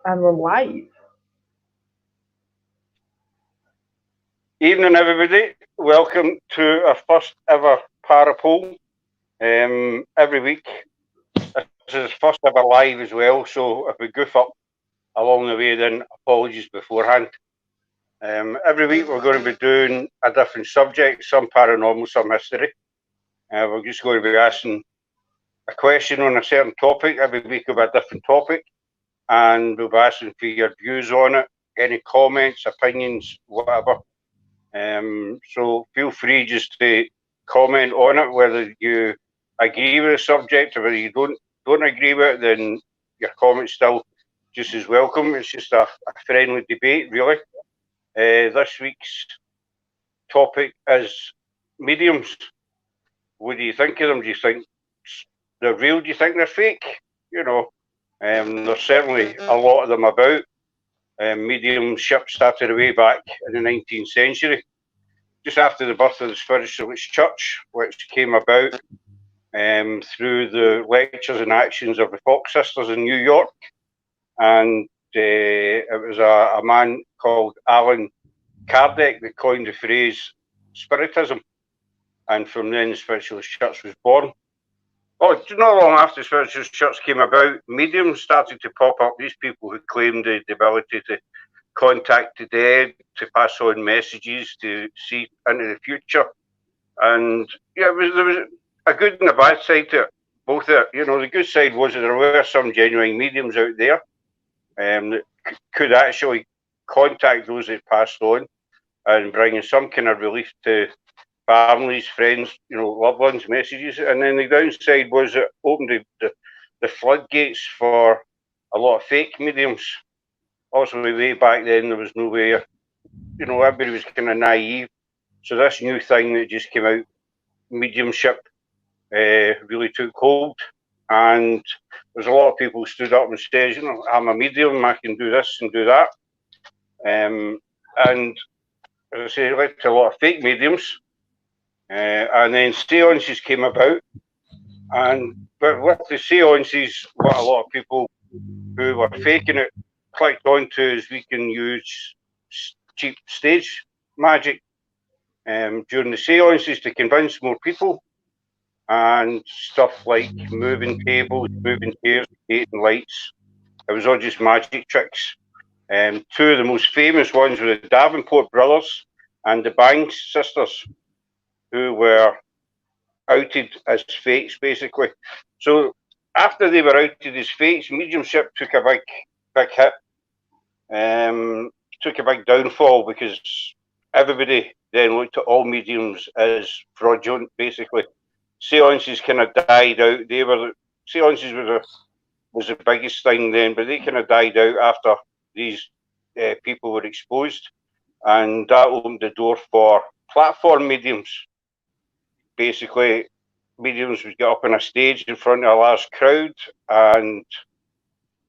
And we're live. Evening, everybody. Welcome to our first ever Parapole. Every week, this is first ever live as well. So if we goof up along the way, then apologies beforehand. Every week we're going to be doing a different subject, some paranormal, some history. We're just going to be asking a question on a certain topic. Every week will be a different topic, and we'll be asking for your views on it, any comments, opinions, whatever. So feel free just to comment on it, whether you agree with the subject or whether you don't agree with it, then your comment's still just as welcome. It's just a friendly debate, really. This week's topic is mediums. What do you think of them? Do you think they're real? Do you think they're fake? There's certainly a lot of them about. Mediumship started way back in the 19th century, just after the birth of the Spiritualist Church, which came about through the lectures and actions of the Fox sisters in New York. And it was a man called Allan Kardec that coined the phrase Spiritism. And from then the Spiritualist Church was born. Not long after the Spiritualist Church came about, mediums started to pop up, these people who claimed the ability to contact the dead, to pass on messages, to see into the future. And yeah, there was a good and a bad side to it, both. The good side was that there were some genuine mediums out there that could actually contact those that passed on and bringing some kind of relief to families, friends, loved ones, messages. And then the downside was it opened the floodgates for a lot of fake mediums. Also, way back then, there was no way, everybody was kind of naive. So this new thing that just came out, mediumship, really took hold. And there's a lot of people who stood up and said, I'm a medium, I can do this and do that. And as I say, it led to a lot of fake mediums. And then seances came about. But with the seances, what a lot of people who were faking it clicked onto is we can use cheap stage magic during the seances to convince more people, and stuff like moving tables, moving chairs, creating lights. It was all just magic tricks. Two of the most famous ones were the Davenport brothers and the Banks sisters, who were outed as fakes, basically. So after they were outed as fakes, mediumship took a big hit. Took a big downfall because everybody then looked at all mediums as fraudulent, basically. Seances kind of died out. Seances was the biggest thing then, but they kind of died out after these people were exposed, and that opened the door for platform mediums. Basically, mediums would get up on a stage in front of a large crowd and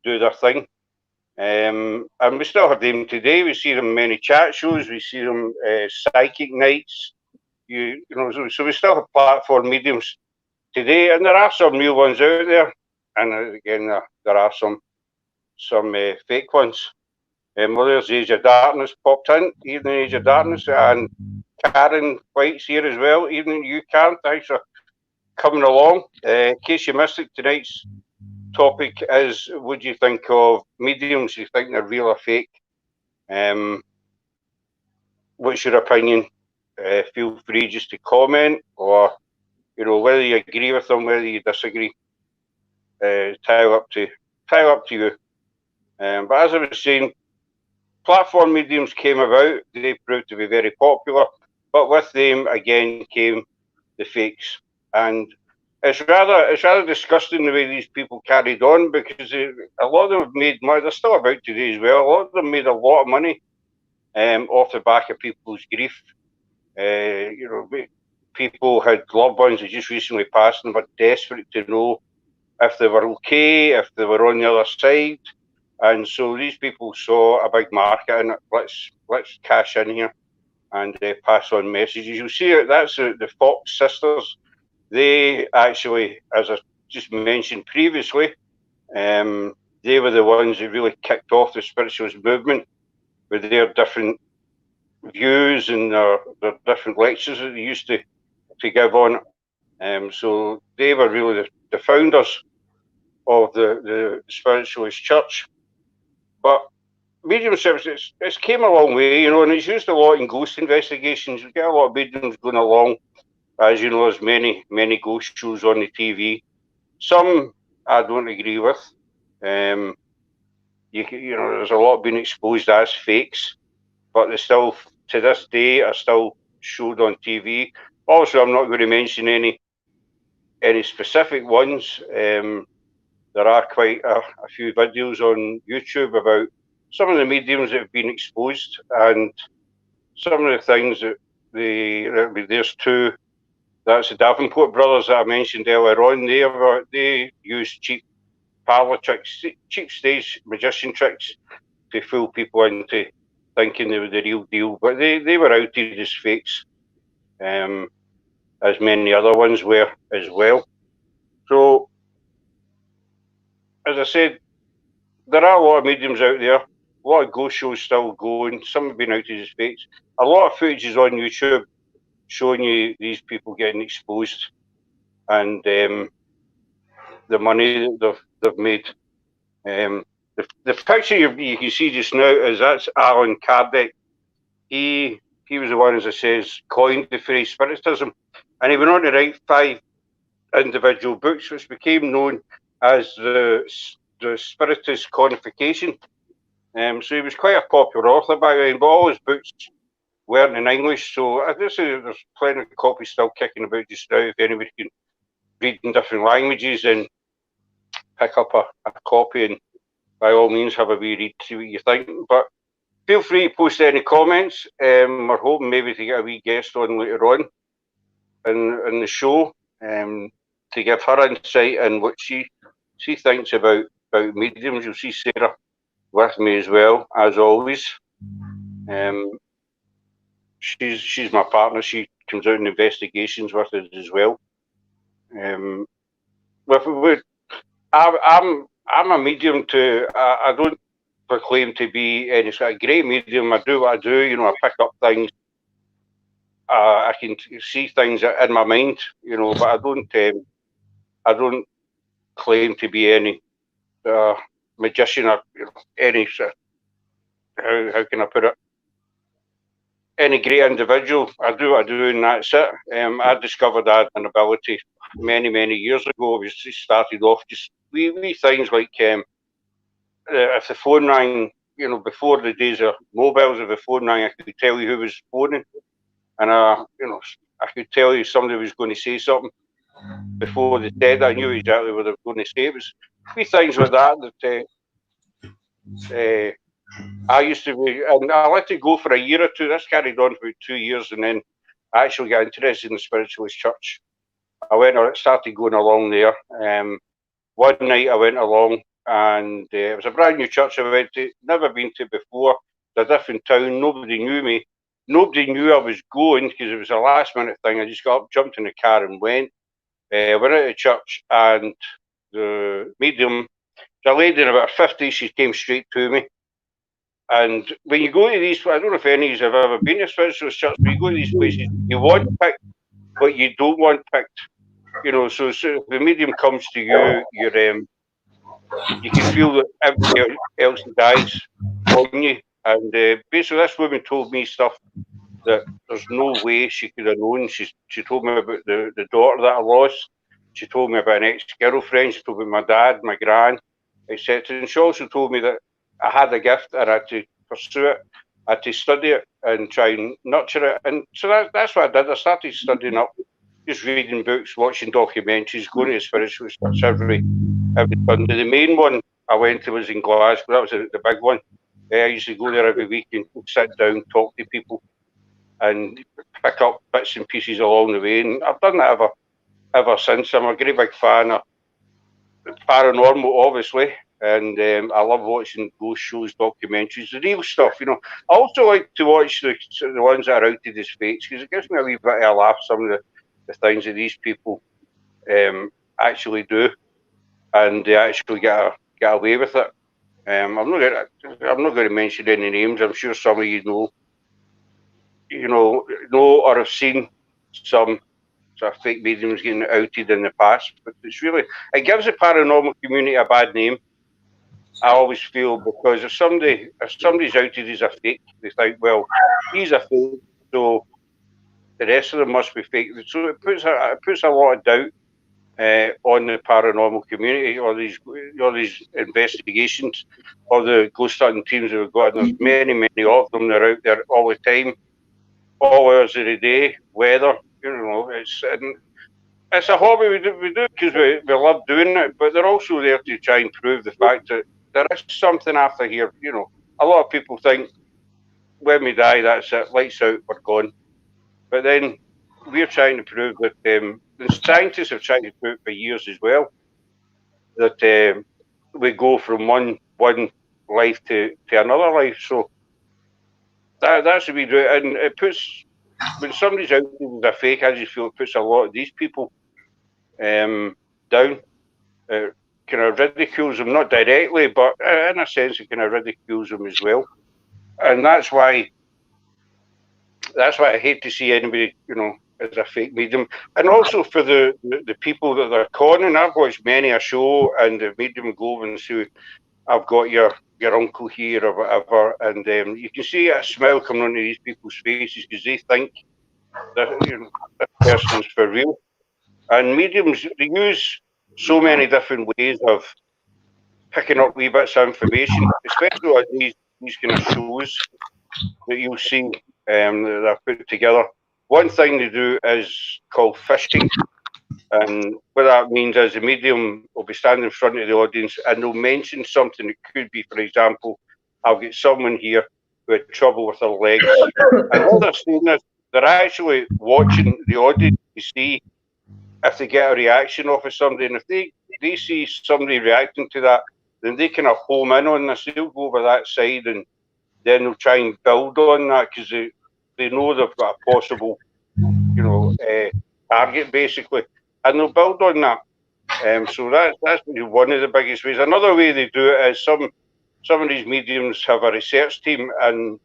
do their thing. And we still have them today. We see them in many chat shows. We see them psychic nights. So we still have platform mediums today, and there are some real ones out there. And again, there are some fake ones. There's Age of Darkness popped in, Evening Age of Darkness, and Karen White's here as well. Evening, you Karen, thanks for coming along. In case you missed it, tonight's topic is: what do you think of mediums? Do you think they're real or fake? What's your opinion? Feel free just to comment, or whether you agree with them, whether you disagree. Tile up to you. But as I was saying, platform mediums came about. They proved to be very popular, but with them again came the fakes, and it's rather disgusting the way these people carried on, because a lot of them have made money. They're still about today as well. A lot of them made a lot of money off the back of people's grief. People had loved ones that just recently passed and were desperate to know if they were okay, if they were on the other side. And so these people saw a big market in it. Let's cash in here and pass on messages. You'll see it. That's the Fox sisters. They actually, as I just mentioned previously, they they were the ones who really kicked off the spiritualist movement with their different views and their different lectures that they used to give on it. So they were really the founders of the spiritualist church. But mediumship, it's came a long way, you know, and it's used a lot in ghost investigations. You get a lot of mediums going along. As you know, there's many ghost shows on the TV. Some I don't agree with. You know, there's a lot being exposed as fakes, but they still, to this day, are still showed on TV. Also, I'm not going to mention any specific ones. There are quite a few videos on YouTube about some of the mediums that have been exposed, and some of the things that there's two. That's the Davenport brothers that I mentioned earlier on. They use cheap parlour tricks, cheap stage magician tricks to fool people into thinking they were the real deal. But they were outed as fakes, as many other ones were as well. So, as I said, there are a lot of mediums out there, a lot of ghost shows still going, some have been outed as fakes. A lot of footage is on YouTube showing you these people getting exposed and the money that they've made. The picture you can see just now that's Alan Kardec. He was the one, as I says, coined the phrase spiritism, and he went on to write 5 individual books, which became known as the Spiritist Codification. So he was quite a popular author back then, but all his books weren't in English. So I just say there's plenty of copies still kicking about just now. If anybody can read in different languages, then pick up a copy and by all means have a wee read, see what you think. But feel free to post any comments. We're hoping maybe to get a wee guest on later on in the show to give her insight and what she thinks about mediums. You'll see Sarah with me as well, as always. She's my partner. She comes out in investigations with us as well. I'm a medium too. I don't proclaim to be any sort of great medium. I do what I do. You know, I pick up things. I can see things in my mind. You know, but I don't claim to be any magician or any sort of, how can I put it? Any great individual. I do what I do, and that's it. I discovered I had an ability many years ago. We started off just wee things like if the phone rang, you know, before the days of mobiles, if the phone rang, I could tell you who was phoning, and you know, I could tell you somebody was going to say something before they said. I knew exactly what they were going to say. It was wee things like that I used to be, and I let it go for a year or two. This carried on for 2 years, and then I actually got interested in the spiritualist church. I started going along there. One night I went along, and it was a brand new church I went to, never been to before. It's a different town. Nobody knew me. Nobody knew I was going because it was a last minute thing. I just got up, jumped in the car, and went. Went out of church, and the medium, the lady in about 50, she came straight to me. And when you go to these, I don't know if any of you have ever been to a spiritualist church, but you go to these places, you want picked, but you don't want picked. You know, so if the medium comes to you, you can feel that everybody else dies on you. And basically, this woman told me stuff that there's no way she could have known. She told me about the daughter that I lost. She told me about an ex-girlfriend. She told me my dad, my gran, etc. And she also told me that I had a gift and I had to pursue it. I had to study it and try and nurture it. And so that's what I did. I started studying up, just reading books, watching documentaries, going to the spiritualist church every Sunday. The main one I went to was in Glasgow. That was the big one. I used to go there every week and sit down, talk to people, and pick up bits and pieces along the way. And I've done that ever since. I'm a great big fan of paranormal, obviously, and I love watching ghost shows, documentaries, the real stuff. You know, I also like to watch the ones that are outed as fakes because it gives me a wee bit of a laugh. Some of the things that these people actually do, and they actually get away with it. I'm not going to mention any names. I'm sure some of you know or have seen some sort of fake mediums getting outed in the past. But it gives the paranormal community a bad name. I always feel, because if somebody's outed as a fake, they think, well, he's a fake, so the rest of them must be fake. So it puts a lot of doubt on the paranormal community, or these investigations, or the ghost hunting teams that we've got. And there's many of them. They're out there all the time, all hours of the day, weather. It's a hobby we do because we love doing it, but they're also there to try and prove the fact that there is something after here. A lot of people think when we die, that's it, lights out, we're gone. But then we're trying to prove that, the scientists have tried to prove for years as well, that we go from one life to another life. So that's what we do, and it puts, when somebody's out there with a fake, I just feel it puts a lot of these people down. Kind of ridicules them, not directly, but in a sense, it kind of ridicules them as well. And that's why I hate to see anybody, as a fake medium. And also for the people that they're conning. I've watched many a show, and they've made them go and say, I've got your uncle here or whatever, and you can see a smile coming onto these people's faces because they think that that person's for real. And mediums, they use so many different ways of picking up wee bits of information, especially on these kind of shows that you'll see that they're put together. One thing they do is called fishing, and what that means is the medium will be standing in front of the audience and they'll mention something. It could be, for example, I'll get someone here who had trouble with their legs, and what they're saying is they're actually watching the audience to see if they get a reaction off of somebody, and if they see somebody reacting to that, then they kind of home in on this. They'll go over that side, and then they'll try and build on that because they know they've got a possible, target basically, and they'll build on that. So that's one of the biggest ways. Another way they do it is some of these mediums have a research team, and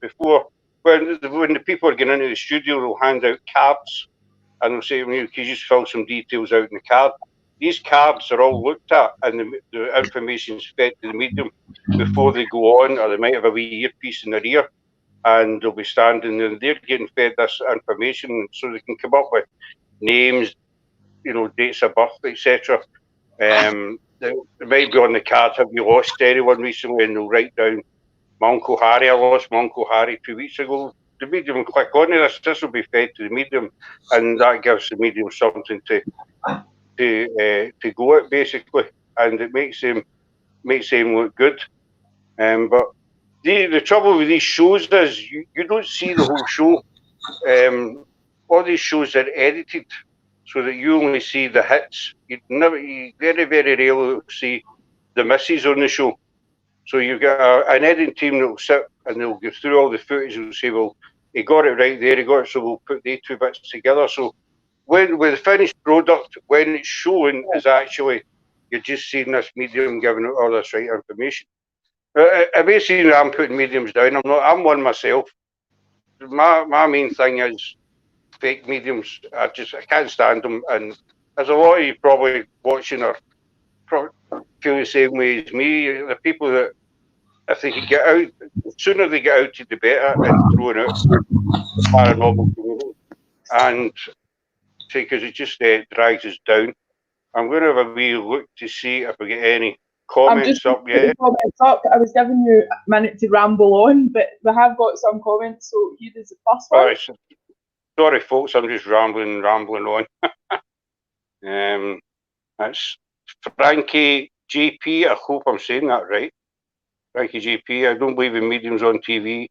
when the people are getting into the studio, they'll hand out cards, and they'll say, "Can you just fill some details out in the card?" These cards are all looked at, and the information is fed to the medium before they go on, or they might have a wee earpiece in their ear, and they'll be standing and they're getting fed this information so they can come up with names, dates of birth, etc. They might be on the card, have you lost anyone recently? And they'll write down, my Uncle Harry, I lost my Uncle Harry 2 weeks ago. The medium will click on this. This will be fed to the medium, and that gives the medium something to go at, basically, and it makes them look good. But the trouble with these shows is you don't see the whole show. All these shows are edited so that you only see the hits. You very, very rarely see the misses on the show. So you get an editing team that will sit and they'll go through all the footage and say, well, he got it right there, he got it, so we'll put the two bits together. So when with the finished product, when it's shown, is actually you're just seeing this medium giving out all this right information. I may see I'm putting mediums down. I'm one myself. My main thing is fake mediums. I can't stand them, and there's a lot of you probably watching or probably feel the same way as me. The people that, if they can get out, the sooner they get out, the better, and throwing out the paranormal community, and because it just drags us down. I'm going to have a wee look to see if we get any comments up yet. Comments up. I was giving you a minute to ramble on, but we have got some comments, so here is the first one. Right, sorry, folks, I'm just rambling on. That's Frankie JP. I hope I'm saying that right. Frankie JP. I don't believe in mediums on TV.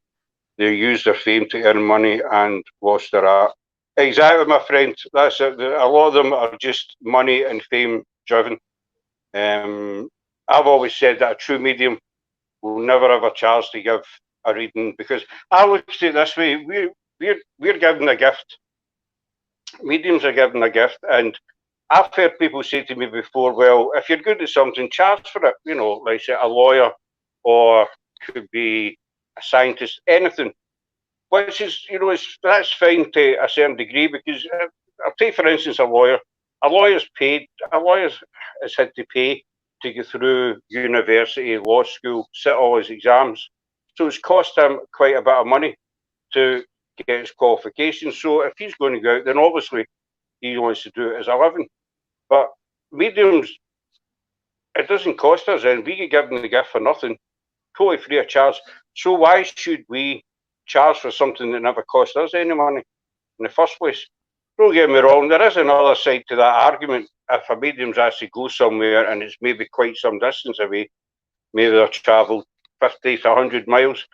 They use their fame to earn money and lost their art. Exactly, my friend. That's it. A lot of them are just money and fame driven. I've always said that a true medium will never have a chance to give a reading, because I look at it this way: we're given a gift. Mediums are given a gift, and I've heard people say to me before, "Well, if you're good at something, charge for it." Like say a lawyer or could be a scientist, anything. Which is, that's fine to a certain degree, because I'll take, for instance, a lawyer. A lawyer's has had to pay to go through university, law school, sit all his exams. So it's cost him quite a bit of money to get his qualifications. So if he's going to go out, then obviously he wants to do it as a living. But mediums, it doesn't cost us, and we get given the gift for nothing, totally free of charge. So why should we charge for something that never cost us any money in the first place? Don't get me wrong, there is another side to that argument. If a medium's actually go somewhere and it's maybe quite some distance away, maybe they've travelled 50 to 100 miles,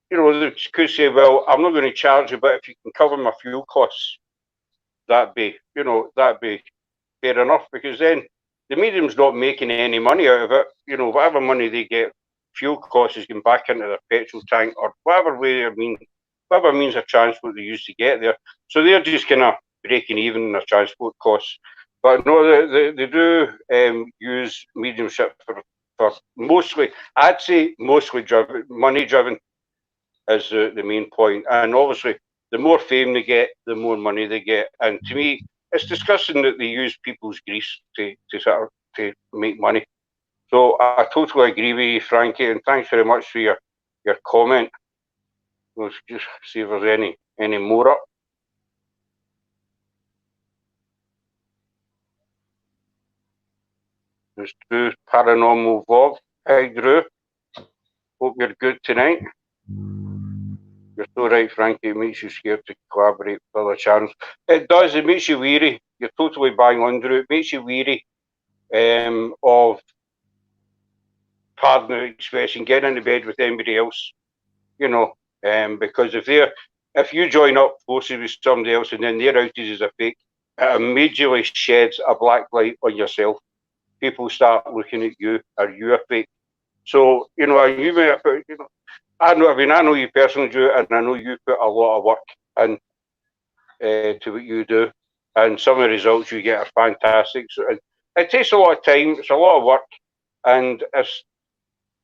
they could say, well, I'm not going to charge you, but if you can cover my fuel costs, that'd be fair enough, because then the medium's not making any money out of it. Whatever money they get, fuel costs is going back into their petrol tank, or whatever means of transport they use to get there. So they're just kind of breaking even in their transport costs. But no, they do use mediumship for mostly, I'd say mostly money driven is the main point. And obviously, the more fame they get, the more money they get. And to me, it's disgusting that they use people's griefs to make money. So I totally agree with you, Frankie, and thanks very much for your comment. Let's just see if there's any more up. There's Drew Paranormal Vlog. Hi, Drew. Hope you're good tonight. You're so right, Frankie. It makes you scared to collaborate with other channels. It does. It makes you weary. You're totally bang on, Drew. It makes you weary of, pardon the expression, getting into bed with anybody else. Because if you join up forces with somebody else and then their outages are fake, it immediately sheds a black light on yourself. People start looking at you. Are you a fake? So, I know you personally, Drew, and I know you put a lot of work in to what you do, and some of the results you get are fantastic. So it takes a lot of time. It's a lot of work, and if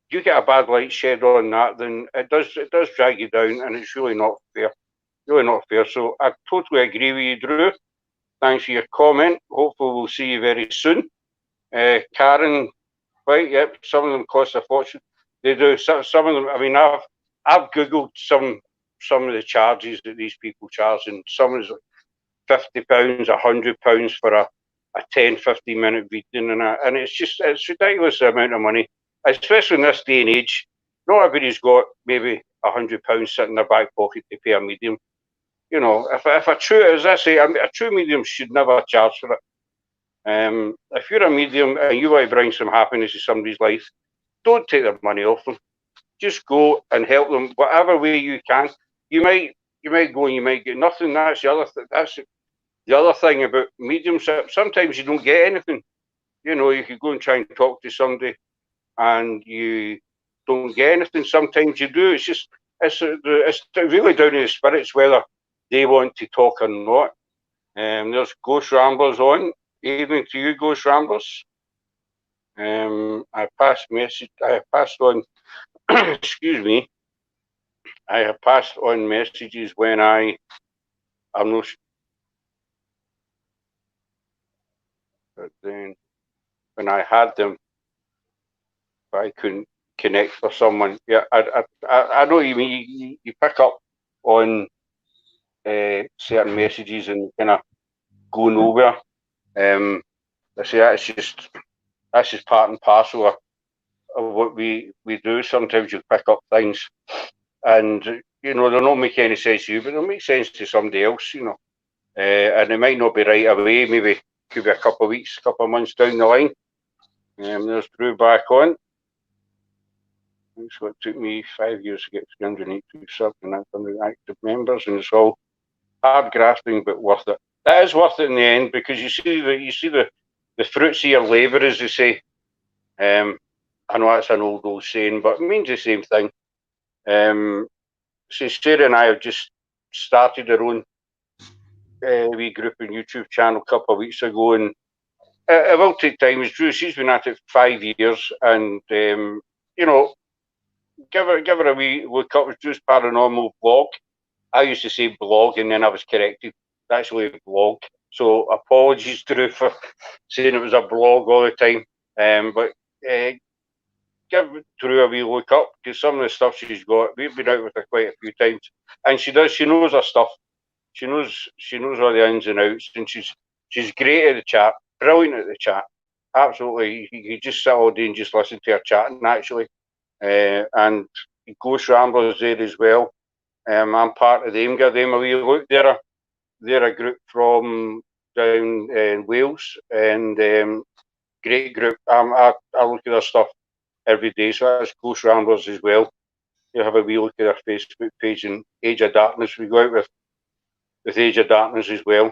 you get a bad light shed on that, then it does drag you down, and it's really not fair. Really not fair. So I totally agree with you, Drew. Thanks for your comment. Hopefully we'll see you very soon. Karen, right? Yep. Some of them cost a fortune. They do. Some of them. I mean, I've googled some of the charges that these people charge, and some is £50, £100 for a 10-15 minute reading, and it's ridiculous the amount of money, especially in this day and age. Not everybody's got maybe £100 sitting in their back pocket to pay a medium. If a true medium should never charge for it. If you're a medium and you want to bring some happiness to somebody's life, don't take their money off them. Just go and help them whatever way you can. You might go and you might get nothing. That's the other thing about mediumship. Sometimes you don't get anything. You could go and try and talk to somebody and you don't get anything. Sometimes you do. It's really down to the spirits whether they want to talk or not. There's Ghost Ramblers on. Evening to you, Ghost Ramblers. I passed on excuse me. I have passed on messages when I'm not, but then when I had them, I couldn't connect for someone. Yeah, I know you mean. You pick up on certain messages and kind of go nowhere. I say that's just part and parcel of what we do. Sometimes you pick up things, and they'll not make any sense to you, but they'll make sense to somebody else. And it might not be right away. Maybe could be a couple of weeks, couple of months down the line. There's Drew back on. So it took me 5 years to get 382 subs and 900 active members, and it's all hard grafting but worth it. That is worth it in the end, because you see the fruits of your labour, as they say. I know that's an old saying, but it means the same thing. So Sarah and I have just started our own wee group and YouTube channel a couple of weeks ago, and it will take time. As Drew, she's been at it 5 years, and give her a wee look up. It's Drew's Paranormal Vlog. I used to say blog, and then I was corrected. It's actually a blog. So apologies, Drew, for saying it was a blog all the time. But give Drew a wee look up, because some of the stuff she's got, we've been out with her quite a few times, and she knows her stuff. She knows all the ins and outs, and she's great at the chat, brilliant at the chat. Absolutely, you just sit all day and just listen to her chatting, actually. And Ghost Ramblers there as well. I'm part of them. Give them a wee look. They're a group from down in Wales, and great group. I look at their stuff every day, so that's Ghost Ramblers as well. You have a wee look at their Facebook page, and Age of Darkness. We go out with Age of Darkness as well.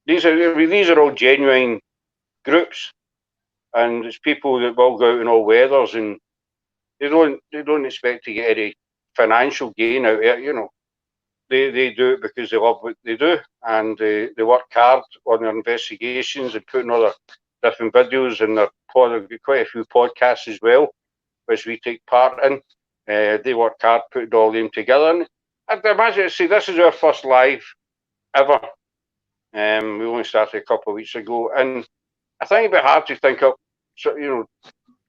These are all genuine groups, and it's people that will go out in all weathers, and they don't expect to get any financial gain out of it. You know, they do it because they love what they do, and they work hard on their investigations and putting other different videos, and they've got quite a few podcasts as well, which we take part in. They work hard putting all them together. And I'd imagine, see, this is our first live ever. We only started a couple of weeks ago, and I think it'd be hard to think up,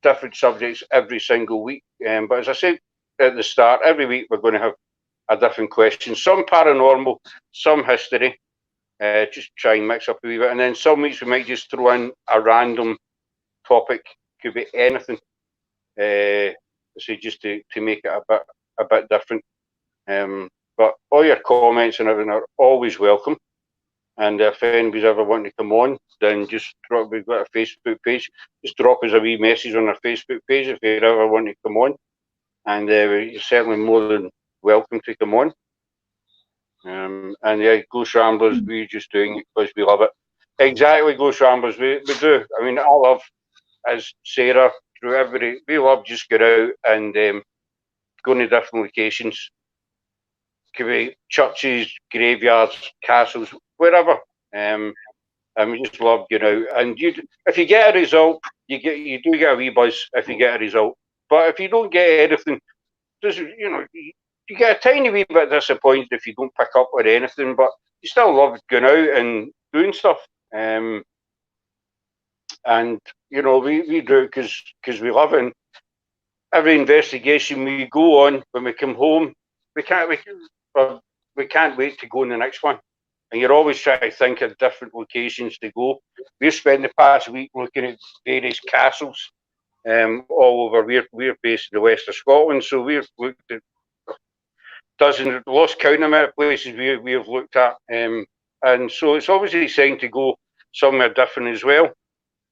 different subjects every single week. But as I said at the start, every week we're going to have a different question. Some paranormal, some history. Just try and mix up a wee bit, and then some weeks we might just throw in a random topic. Could be anything. So just to make it a bit different. But all your comments and everything are always welcome. And if anybody's ever wanting to come on, then just drop. We've got a Facebook page. Just drop us a wee message on our Facebook page if you ever want to come on. And you're certainly more than welcome to come on. And yeah, Ghost Ramblers, we're just doing it because we love it. Exactly, Ghost Ramblers, we do. I mean, I love, as Sarah, through everybody, we love just get out and going to different locations. Could be churches, graveyards, castles, wherever. And we just love getting out. And if you get a result, you do get a wee buzz if you get a result. But if you don't get anything, you get a tiny wee bit disappointed if you don't pick up on anything. But you still love going out and doing stuff. And we do it because we love it. And every investigation we go on, when we come home, we can't wait to go on the next one. And you're always trying to think of different locations to go. We've spent the past week looking at various castles all over. We're based in the west of Scotland, so we've looked at dozens, lost count of amount of places we have looked at. And so it's always exciting to go somewhere different as well.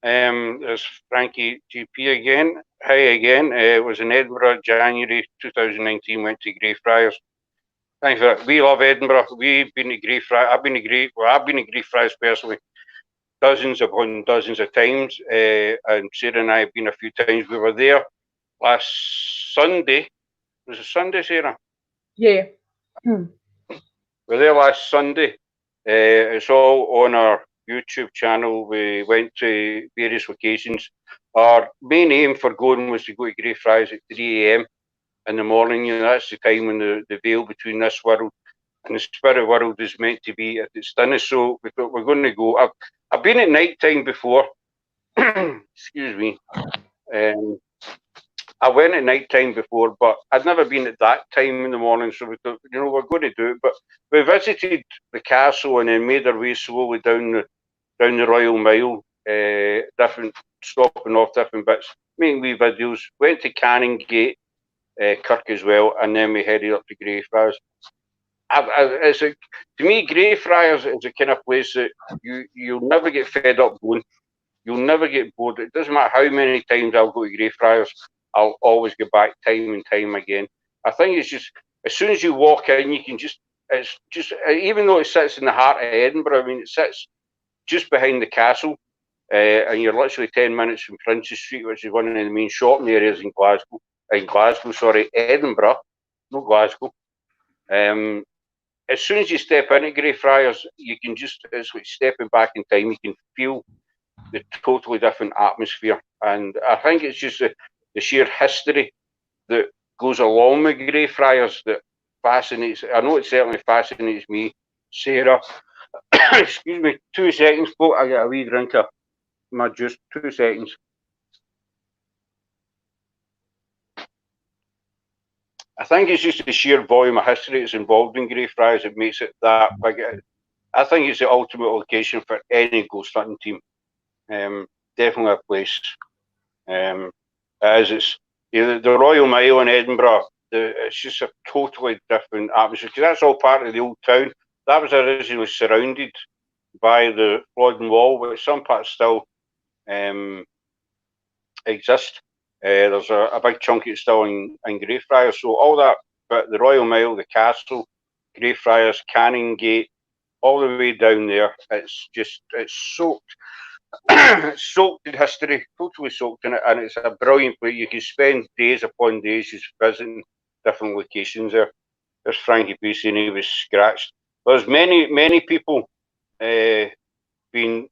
There's Frankie GP again. Hi again. It was in Edinburgh, January 2019. Went to Greyfriars. Thanks for that. We love Edinburgh. We've been to Greyfriars. I've been to Greyfriars personally, dozens upon dozens of times. And Sarah and I have been a few times. We were there last Sunday. Was it Sunday, Sarah? Yeah. We were there last Sunday. It's all on our YouTube channel. We went to various locations. Our main aim for going was to go to Greyfriars at 3 AM in the morning. That's the time when the veil between this world and the spirit world is meant to be at its thinnest. So we thought we're going to go. I've been at night time before. Excuse me. I went at night time before, but I'd never been at that time in the morning. So we thought, we're going to do it. But we visited the castle and then made our way slowly down the Royal Mile, different stopping off different bits, making wee videos. Went to Canongate, Kirk as well, and then we headed up to Greyfriars. To me, Greyfriars is a kind of place that you'll never get fed up going. You'll never get bored. It doesn't matter how many times I'll go to Greyfriars, I'll always go back time and time again. I think it's just, as soon as you walk in, you can it's just, even though it sits in the heart of Edinburgh, I mean, it sits just behind the castle, and you're literally 10 minutes from Princes Street, which is one of the main shopping areas in Edinburgh, not Glasgow. As soon as you step into Greyfriars, you can it's like stepping back in time. You can feel the totally different atmosphere. And I think it's just the sheer history, that goes along with Greyfriars that fascinates. I know it certainly fascinates me, Sarah. Excuse me, 2 seconds, folks. I get a wee drink of my juice. 2 seconds. I think it's just the sheer volume of history that's involved in Greyfriars that makes it that big. I think it's the ultimate location for any ghost hunting team. Definitely a place. As it's the Royal Mile in Edinburgh. It's just a totally different atmosphere because that's all part of the old town. That was originally surrounded by the Flodden Wall, but some parts still exist. There's a big chunk that's still in Greyfriars. So all that, but the Royal Mile, the castle, Greyfriars, Canongate, all the way down there, it's soaked. It's soaked in history, totally soaked in it, and it's a brilliant place. You can spend days upon days just visiting different locations there. There's Frankie Beastie, and he was scratched. There's many people been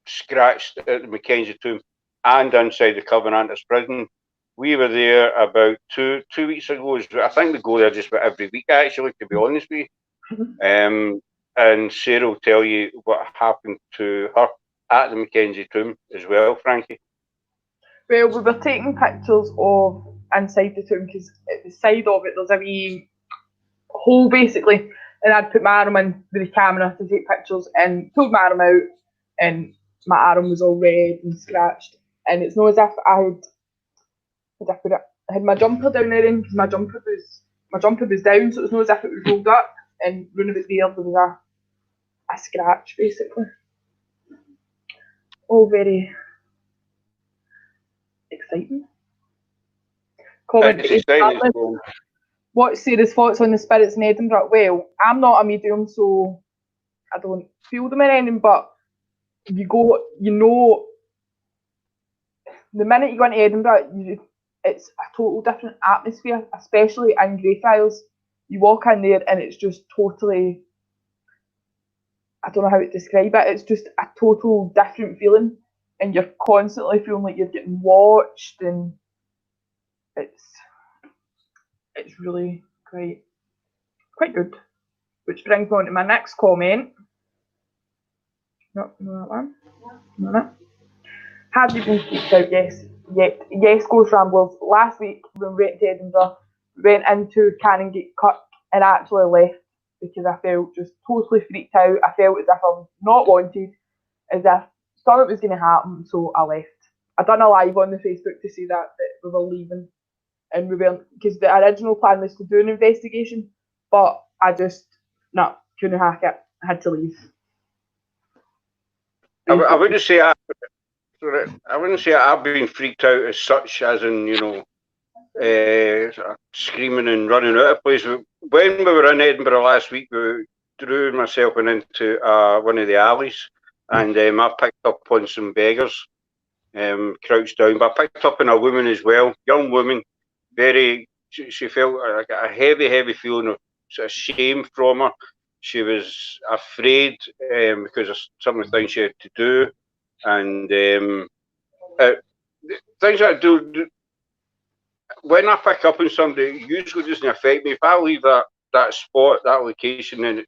scratched at the Mackenzie Tomb and inside the Covenanters prison. We were there about two weeks ago. I think we go there just about every week, actually, to be honest with you. And Sarah will tell you what happened to her at the Mackenzie Tomb as well, Frankie. Well, we were taking pictures of inside the tomb because at the side of it there's a wee hole basically, and I'd put my arm in with the camera to take pictures and pulled my arm out, and my arm was all red and scratched. And it's not as if I had my jumper down there because my jumper was down, so it's not as if it was rolled up, and round about there was a scratch basically. All very exciting. Comment. What's Sarah's thoughts on the spirits in Edinburgh? Well, I'm not a medium, so I don't feel them or anything, but you go, you know, the minute you go into Edinburgh, it's a total different atmosphere, especially in Greyfriars. You walk in there and it's just totally, I don't know how to describe it, it's just a total different feeling, and you're constantly feeling like you're getting watched, and it's really quite good. Which brings me on to my next comment. No, that one. No, that. Have you been freaked out? Yes, Ghost Ramblers. Last week when we went to Edinburgh, we went into Canongate Kirk and actually left because I felt just totally freaked out. I felt as if I was not wanted, as if something was going to happen, so I left. I done a live on the Facebook to say that we were leaving, and we weren't, because the original plan was to do an investigation, but I just couldn't hack it. I had to leave. I wouldn't say I've been freaked out as such, as in screaming and running out of place. When we were in Edinburgh last week, Drew and myself went into one of the alleys, and I picked up on some beggars crouched down, but I picked up on a woman as well, young woman, she felt like a heavy feeling of sort of shame from her. She was afraid because of some of the things she had to do, and things that do. When I pick up on somebody, it usually doesn't affect me. If I leave that spot, that location, then it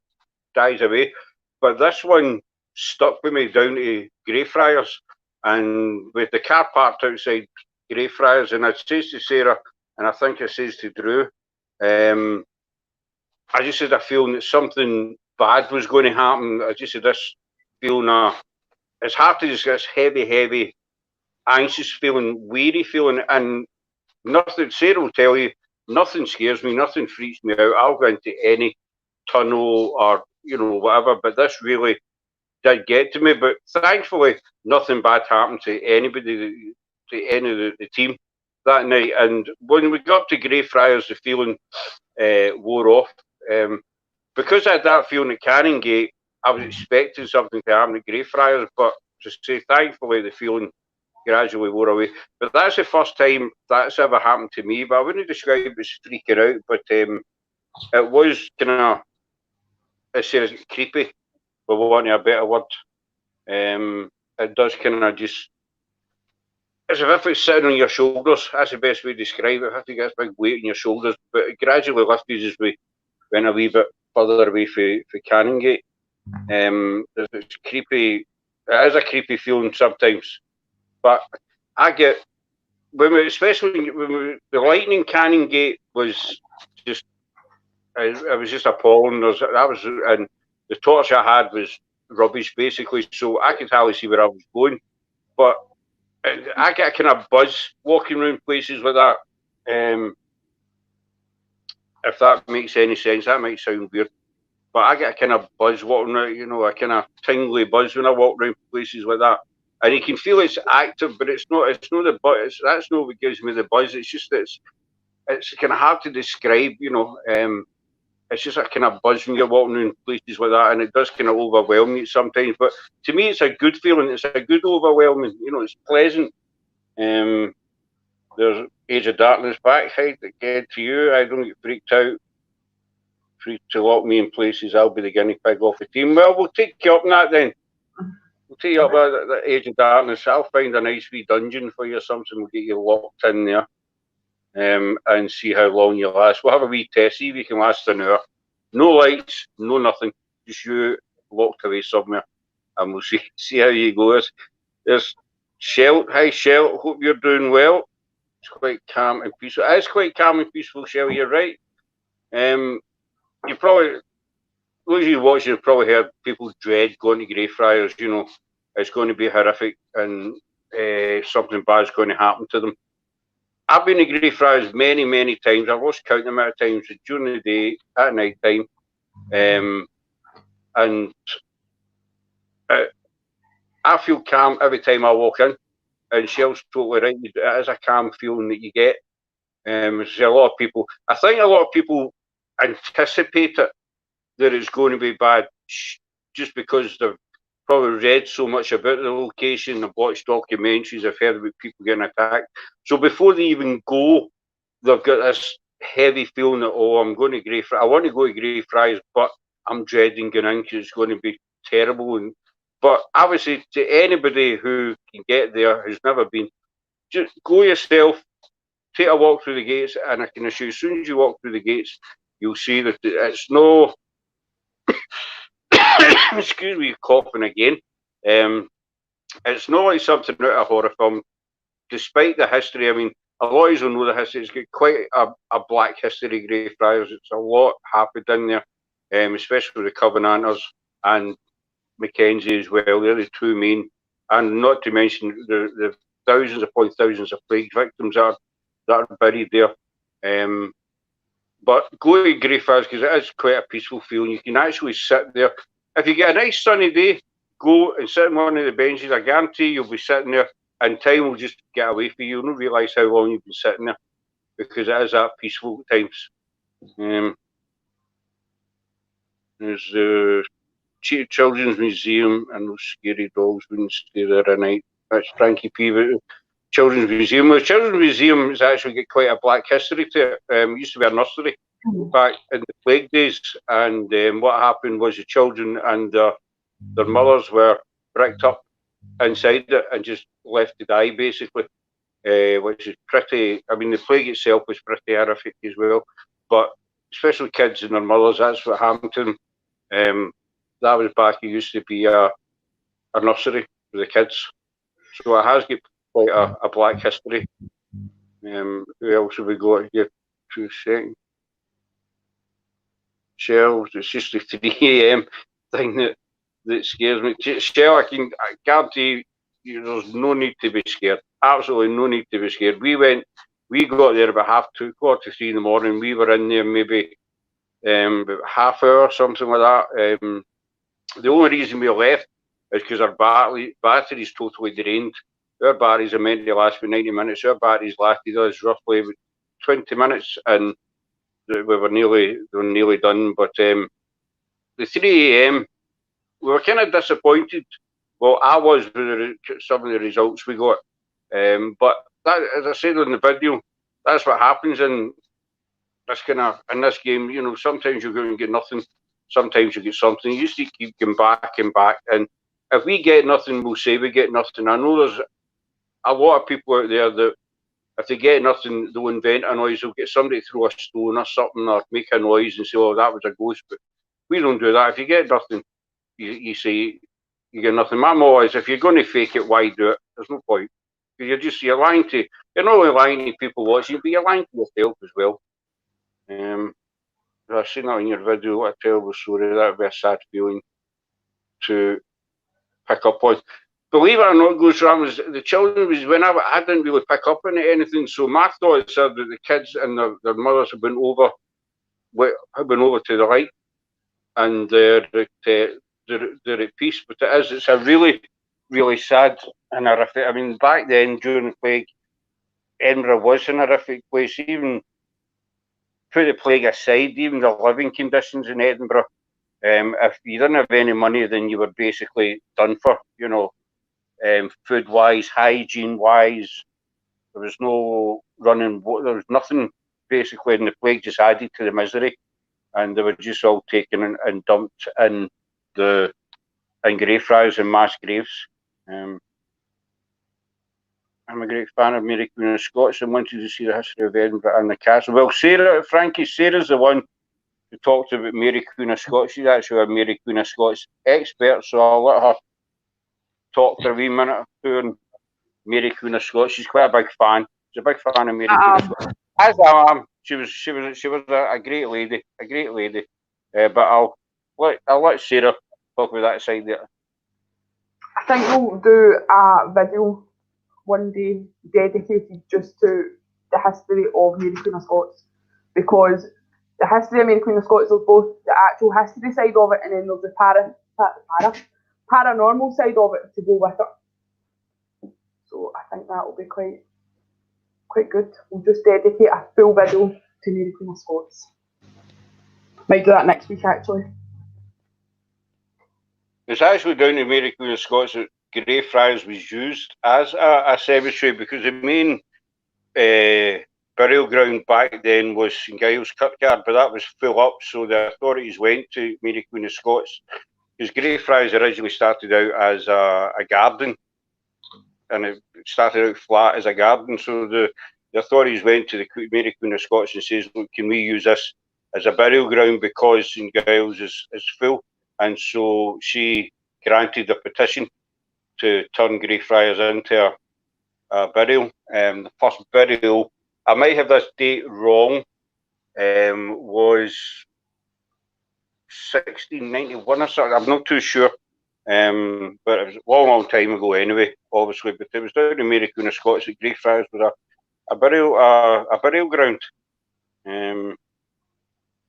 dies away. But this one stuck with me down to Greyfriars, and with the car parked outside Greyfriars, and I says to Sarah, and I think I says to Drew, I just had a feeling that something bad was going to happen. I just had this feeling, it's hard to just get this heavy, anxious feeling, weary feeling, and nothing, Sarah will tell you, nothing scares me, nothing freaks me out. I'll go into any tunnel or, whatever, but this really did get to me. But thankfully, nothing bad happened to anybody, to any of the team that night. And when we got to Greyfriars, the feeling wore off. Because I had that feeling at Canongate, I was expecting something to happen at Greyfriars, but to say, thankfully, the feeling gradually wore away. But that's the first time that's ever happened to me. But I wouldn't describe it as freaking out, but it was kind of, I say, creepy, for wanting a better word. It does kind of just, it's as if it's sitting on your shoulders. That's the best way to describe it. If you get a big weight on your shoulders, but it gradually lifted as we went a wee bit further away from Canongate. It's creepy. It is a creepy feeling sometimes, but I get especially when the lighting in Canongate was just. It was just appalling. And the torch I had was rubbish, basically. So I could hardly see where I was going. But I get a kind of buzz walking around places like that. If that makes any sense, that might sound weird, but I get a kind of buzz walking around. You know, a kind of tingly buzz when I walk around places like that. And you can feel it's active, but it's not. It's not the buzz. That's not what gives me the buzz. It's just that it's kind of hard to describe. You know. It's just a kind of buzz when you're walking around places like that, and it does kind of overwhelm you sometimes. But to me, it's a good feeling. It's a good overwhelming. You know, it's pleasant. There's Age of Darkness back. Hi again to you. I don't get freaked out. Free to lock me in places. I'll be the guinea pig off the team. Well, we'll take you up on that then. We'll take you up at the Age of Darkness. I'll find a nice wee dungeon for you or something. We'll get you locked in there. And see how long you last. We'll have a wee test, see if you can last an hour. No lights, no nothing, just you locked away somewhere, and we'll see how you go. There's Shell. Hi Shell, hope you're doing well. It's quite calm and peaceful. It is quite calm and peaceful, Shell, you're right. You probably, those of you watching have probably heard people dread going to Greyfriars. You know, it's going to be horrific and something bad's going to happen to them. I've been to Greyfriars many, many times. I've lost count the amount of times during the day, at night time. And I feel calm every time I walk in. And Shell's totally right. It is a calm feeling that you get. There's a lot of people. I think a lot of people anticipate it, that it's going to be bad, just because they've probably read so much about the location, they've watched documentaries, I've heard about people getting attacked. So before they even go, they've got this heavy feeling that, oh, I'm going to Greyfriars. I want to go to Greyfriars, but I'm dreading going in because it's going to be terrible. But obviously, to anybody who can get there, who's never been, just go yourself, take a walk through the gates, and I can assure you, as soon as you walk through the gates, you'll see that it's no... Excuse me, coughing again. It's not like something out of a horror film, despite the history. I mean, a lot of you will know the history. It's got quite a black history, Greyfriars. It's a lot happened in there, especially with the Covenanters and Mackenzie as well. They're the two main, and not to mention the thousands upon thousands of plague victims that are buried there. But go to Greyfriars because it is quite a peaceful feeling. You can actually sit there. If you get a nice sunny day, go and sit on one of the benches. I guarantee you'll be sitting there and time will just get away from you. You'll not realise how long you've been sitting there because it is that peaceful at times. There's the Children's Museum and those scary dogs wouldn't stay there at night. That's Frankie P. Children's Museum. Well, the Children's Museum has actually got quite a black history to it. It used to be a nursery back in the plague days, and what happened was the children and their mothers were bricked up inside it and just left to die, basically, which is pretty... I mean, the plague itself was pretty horrific as well, but especially kids and their mothers, that's what happened to them. That was back, it used to be a nursery for the kids. So it has got quite a black history. Who else have we got here? 2 seconds. Shell, it's just the 3 AM thing that scares me. Shell, I guarantee you there's no need to be scared. Absolutely no need to be scared. We got there about 2:30, 2:45 in the morning. We were in there maybe about half hour, something like that. The only reason we left is because our battery's totally drained. Our batteries are meant to last for 90 minutes. Our batteries lasted us roughly 20 minutes, and we were nearly done. But the 3 AM, we were kind of disappointed. Well, I was with some of the results we got. But that, as I said in the video, that's what happens in this game. You know, sometimes you're going to get nothing. Sometimes you get something. You just need to keep going back and back. And if we get nothing, we'll say we get nothing. I know there's a lot of people out there that if they get nothing, they'll invent a noise. They'll get somebody to throw a stone or something or make a noise and say, "Oh, that was a ghost." But we don't do that. If you get nothing, you say you get nothing. My motto is, if you're going to fake it, why do it? There's no point. You're lying to. You're not only lying to people watching, but you're lying to yourself as well. I've seen that in your video. What a terrible story. That would be a sad feeling to pick up on. Believe it or not, Ghost Ram, was the children was whenever I didn't really pick up on anything. So my thoughts are that the kids and their mothers have been over to the light, and they're at peace. But it's a really, really sad and horrific. I mean, back then during the plague, Edinburgh was an horrific place. Even put the plague aside, even the living conditions in Edinburgh. If you didn't have any money, then you were basically done for. You know, food-wise, hygiene-wise, there was no running water. There was nothing basically, and the plague just added to the misery. And they were just all taken and dumped in Greyfriars and mass graves. I'm a great fan of Mary Queen of Scots and wanted to see the history of Edinburgh and the castle. Well, Sarah's the one who talked about Mary Queen of Scots. She's actually a Mary Queen of Scots expert, so I'll let her talk for a wee minute on Mary Queen of Scots. She's quite a big fan. She's a big fan of Mary Queen of Scots. As I am. She was a great lady, but I'll let Sarah talk about that side there. I think we'll do a video one day dedicated just to the history of Mary Queen of Scots, because the history of Mary Queen of Scots is both the actual history side of it and then there's the paranormal side of it to go with it. So I think that will be quite good. We'll just dedicate a full video to Mary Queen of Scots. Might do that next week, actually. It's actually down to Mary Queen of Scots that Greyfriars was used as a cemetery, because the main burial ground back then was St Giles Kirkyard, but that was full up, so the authorities went to Mary Queen of Scots, because Greyfriars originally started out as a garden, and it started out flat as a garden. So the authorities went to the Mary Queen of Scots and says, "Look, can we use this as a burial ground because St Giles is full?" And so she granted a petition to turn Greyfriars into a burial. The first burial, I might have this date wrong, was 1691 or something. I'm not too sure. But it was a long time ago anyway, obviously. But it was down in Mary Queen of Scots at Greyfriars with a burial ground.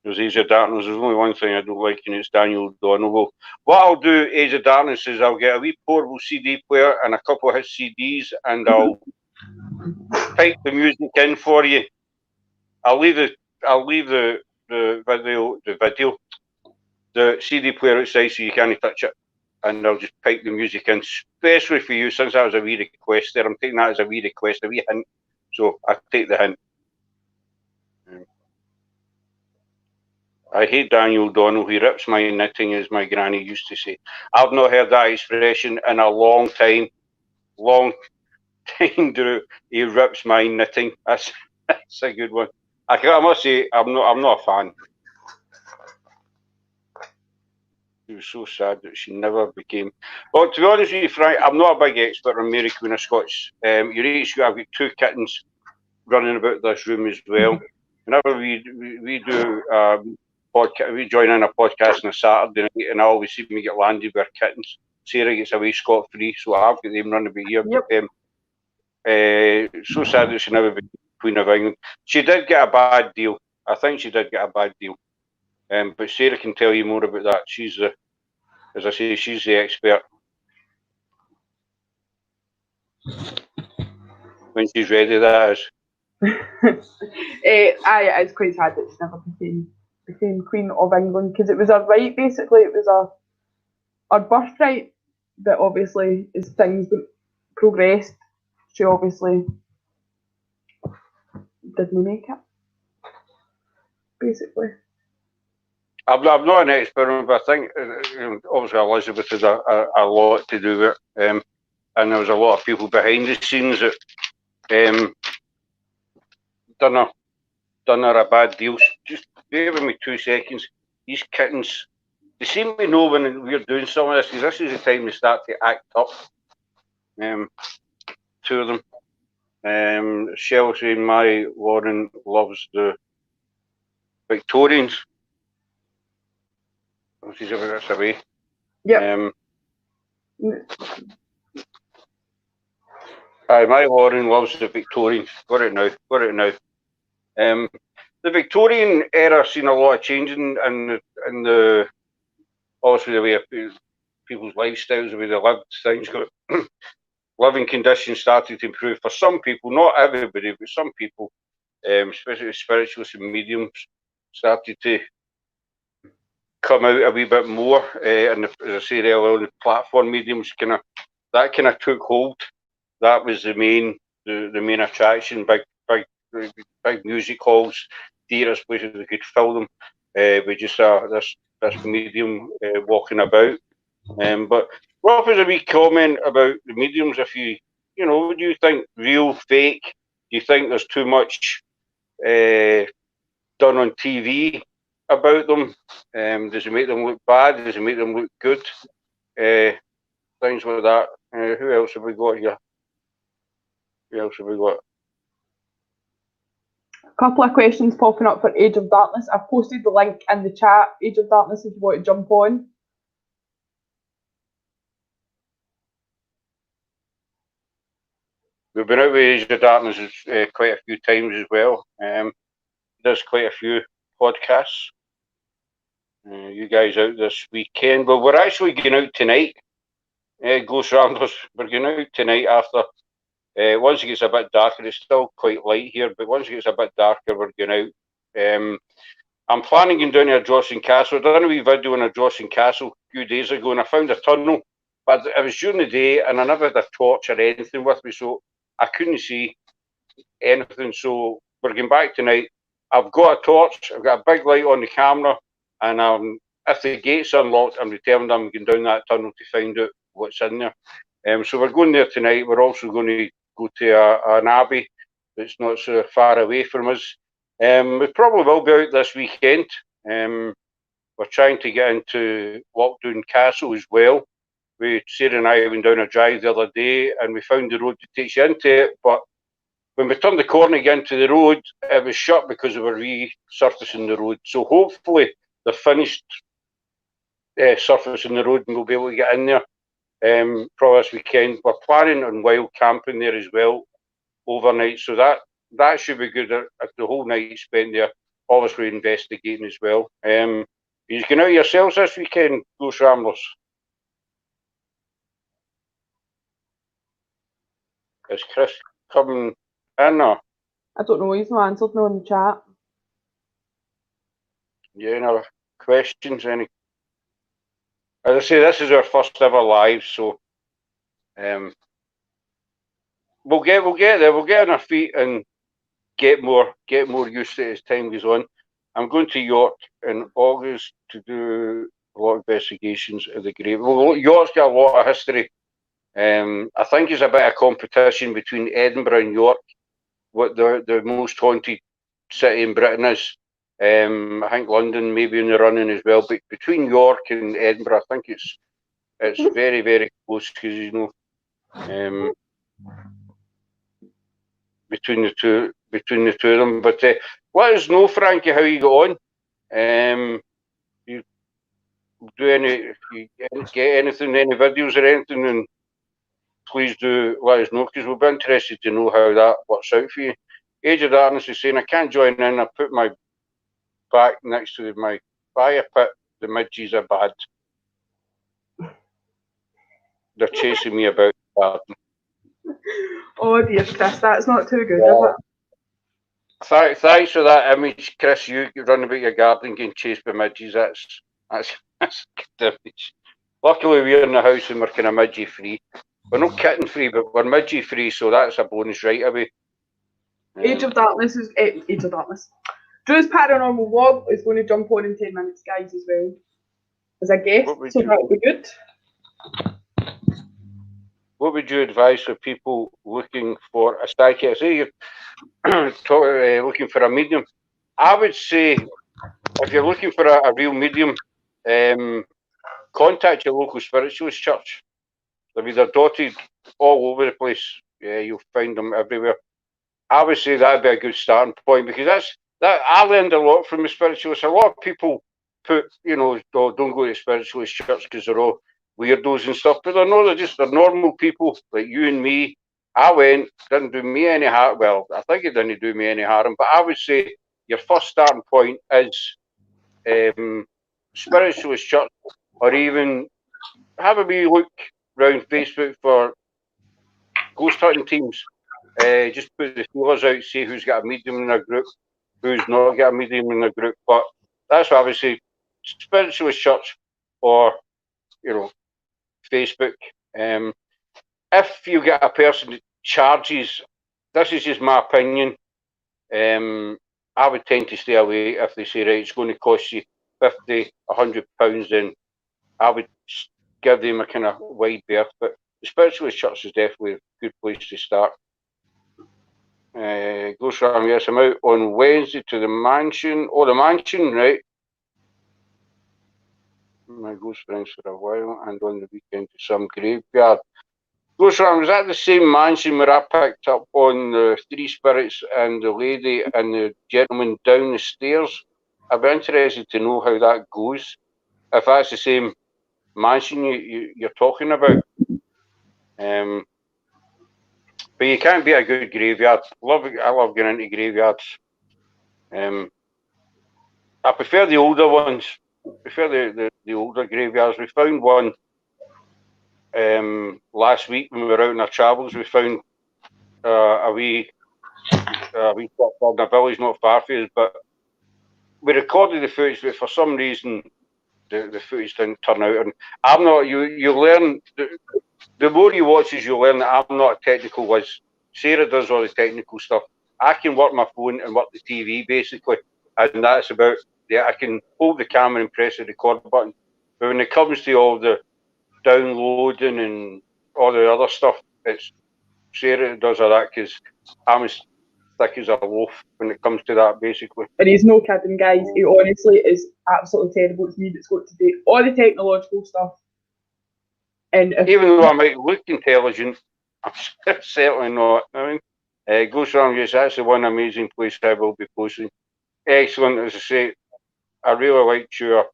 There's Age of Darkness. There's only one thing I don't like, and it's Daniel O'Donnell. Well, what I'll do, Age of Darkness, is I'll get a wee portable CD player and a couple of his CDs, and I'll type the music in for you. I'll leave the video, the CD player outside, so you can't touch it. And I'll just pipe the music in, especially for you, since that was a wee request there. I'm taking that as a wee request, a wee hint. So I take the hint. I hate Daniel O'Donnell. He rips my knitting, as my granny used to say. I've not heard that expression in a long time. Drew. He rips my knitting. That's a good one. I must say, I'm not a fan. It was so sad that she never became. Well, to be honest with you, Frank, I'm not a big expert on Mary Queen of Scots. I've got 2 kittens running about this room as well. Whenever we do podcast, we join in a podcast on a Saturday night, and I always see me get landed with kittens. Sarah gets away scot-free, so I've got them running about here. Yep. So sad that she never became Queen of England. She did get a bad deal. I think she did get a bad deal. But Sarah can tell you more about that. She's as I say, she's the expert. When she's ready, that is. It's quite sad that she never became Queen of England, because it was her right, basically. It was her birthright, but obviously as things progressed, she obviously didn't make it, basically. I'm not an expert, but I think obviously Elizabeth has a lot to do with it. and there was a lot of people behind the scenes that done her a bad deal. Just bear with me 2 seconds. These kittens, they seem to know when we're doing some of this, because this is the time they start to act up. 2 of them. Shell saying my Lauren loves the Victorians. She's ever that's away. Yeah. Aye, my Lauren loves the Victorians. Got it now. The Victorian era seen a lot of changing in the obviously the way people's lifestyles, the way they lived, things got living conditions started to improve for some people, not everybody, but some people, especially spiritualists and mediums, started to come out a wee bit more. And as I say earlier, the platform mediums kind of took hold. That was the main attraction. Big music halls, theatres, places they could fill them. We just saw this medium walking about. But Rob has a wee comment about the mediums. If you do you think real, fake? Do you think there's too much done on TV about them? Does it make them look bad? Does it make them look good? Things like that. Who else have we got here? A couple of questions popping up for Age of Darkness. I've posted the link in the chat. Age of Darkness, if you want to jump on. We've been out with Age of Darkness quite a few times as well. There's quite a few podcasts. You guys out this weekend, but we're actually going out tonight. Ghost Ramblers, we're going out tonight after. Once it gets a bit darker, it's still quite light here, but once it gets a bit darker, we're going out. I'm planning on down to Ardrossan Castle. I done a wee video on Ardrossan Castle a few days ago, and I found a tunnel, but it was during the day, and I never had a torch or anything with me, so I couldn't see anything. So we're going back tonight. I've got a torch, I've got a big light on the camera, and if the gate's unlocked, I'm determined I'm going down that tunnel to find out what's in there. So we're going there tonight. We're also going to go to an abbey that's not so far away from us. We probably will be out this weekend. We're trying to get into Lockdown Castle as well. Sarah and I went down a drive the other day, and we found the road that takes you into it, but when we turned the corner again to the road, it was shut because they were resurfacing the road. So hopefully they've finished surfacing the road and we'll be able to get in there probably this weekend. We're planning on wild camping there as well overnight, so that should be good. The whole night spent there, obviously investigating as well. You going out yourselves this weekend, Ghost Ramblers? Is Chris coming in or? I don't know, he's not answered no in the chat. Yeah, any other questions? Any? As I say, this is our first ever live, so we'll get there. We'll get on our feet and get more used to it as time goes on. I'm going to York in August to do a lot of investigations of the grave. Well, York's got a lot of history. I think there's a bit of competition between Edinburgh and York, what the most haunted city in Britain is. I think London maybe in the running as well, but between York and Edinburgh, I think it's very, very close, because between the two of them. But let us know, Frankie, how you go on. You do get anything, any videos or anything, and please do let us know, because we'll be interested to know how that works out for you. Age of Darkness is saying, I can't join in. I put my back next to my fire pit. The midges are bad. They're chasing me about the garden. Oh dear, Chris, that's not too good, is it? Thanks for that image, Chris. You run about your garden getting chased by midges. That's a good image. Luckily, we're in the house and we're kind of midgie free. We're not kitten free, but we're midgie free, so that's a bonus right away. Age of Darkness is Age of Darkness. Drew's Paranormal Vlog is going to jump on in 10 minutes, guys, as well. As a guest, so that'll be good. what would you advise for people looking for a psychic? Say you're looking for a medium. I would say if you're looking for a real medium, contact your local spiritualist church. I mean, they're dotted all over the place. Yeah, you'll find them everywhere. I would say that'd be a good starting point, because that I learned a lot from the spiritualists. A lot of people put, don't go to spiritualist church because they're all weirdos and stuff, but they're normal people like you and me. I went, didn't do me any harm. Well, I think it didn't do me any harm, but I would say your first starting point is spiritualist church, or even have a wee look around Facebook for ghost hunting teams. Just put the feelers out, see who's got a medium in their group, who's not got a medium in their group. But that's obviously spiritualist church or Facebook. If you get a person that charges, this is just my opinion. I would tend to stay away if they say, right, it's going to cost you £50, £100, then I would give them a kind of wide berth. But the spiritualist church is definitely a good place to start. Ghost Ram, yes, I'm out on Wednesday to the mansion. Oh, the mansion, right? My ghost friends for a while, and on the weekend to some graveyard. Ghost Ram, was that the same mansion where I picked up on the 3 spirits and the lady and the gentleman down the stairs? I'd be interested to know how that goes. If that's the same mansion you're talking about. But you can't beat a good graveyard. I love going into graveyards. I prefer the older ones. I prefer the older graveyards. We found one last week when we were out on our travels. We found a wee shop called in a village not far from us, but we recorded the footage, but for some reason the footage didn't turn out. And I'm not. You learn. The more you watch, you learn that I'm not a technical whiz. Sarah does all the technical stuff. I can work my phone and work the TV basically, and that's about. Yeah, I can hold the camera and press the record button. But when it comes to all the downloading and all the other stuff, it's Sarah that does all that, because I'm as thick as a loaf when it comes to that basically. And he's no kidding, guys. He honestly is absolutely terrible. It's me that's got to do all the technological stuff. And even though I might look intelligent, I'm certainly not. I mean, Ghost Ram, yes, that's the one amazing place I will be posting. Excellent, as I say. I really liked your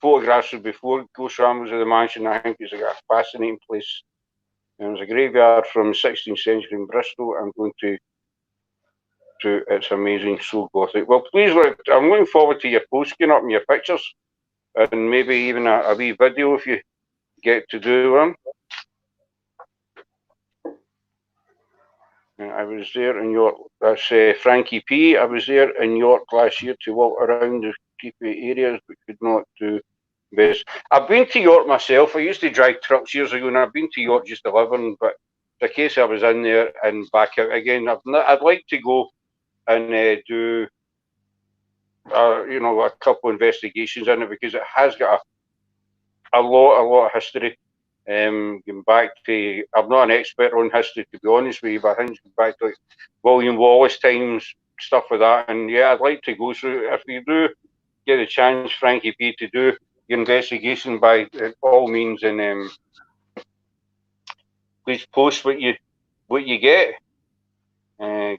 photographs of before Ghost Ram was at the mansion. I think it's a fascinating place. It was a graveyard from the 16th century in Bristol. I'm going to it's amazing, so gothic. Well, please look. I'm looking forward to your post getting up and your pictures, and maybe even a wee video if you get to do one. I was there in York. That's Frankie P. I was there in York last year to walk around the creepy areas, but could not do best. I've been to York myself. I used to drive trucks years ago, and I've been to York just 11. But the case I was in there and back out again. I'd like to go and do a couple investigations in it, because it has got a lot of history. Going back to, I'm not an expert on history to be honest with you, but I think going back to like William Wallace times, stuff like that. And yeah, I'd like to go through. If you do get a chance, Frankie P, to do your investigation, by all means, and please post what you get.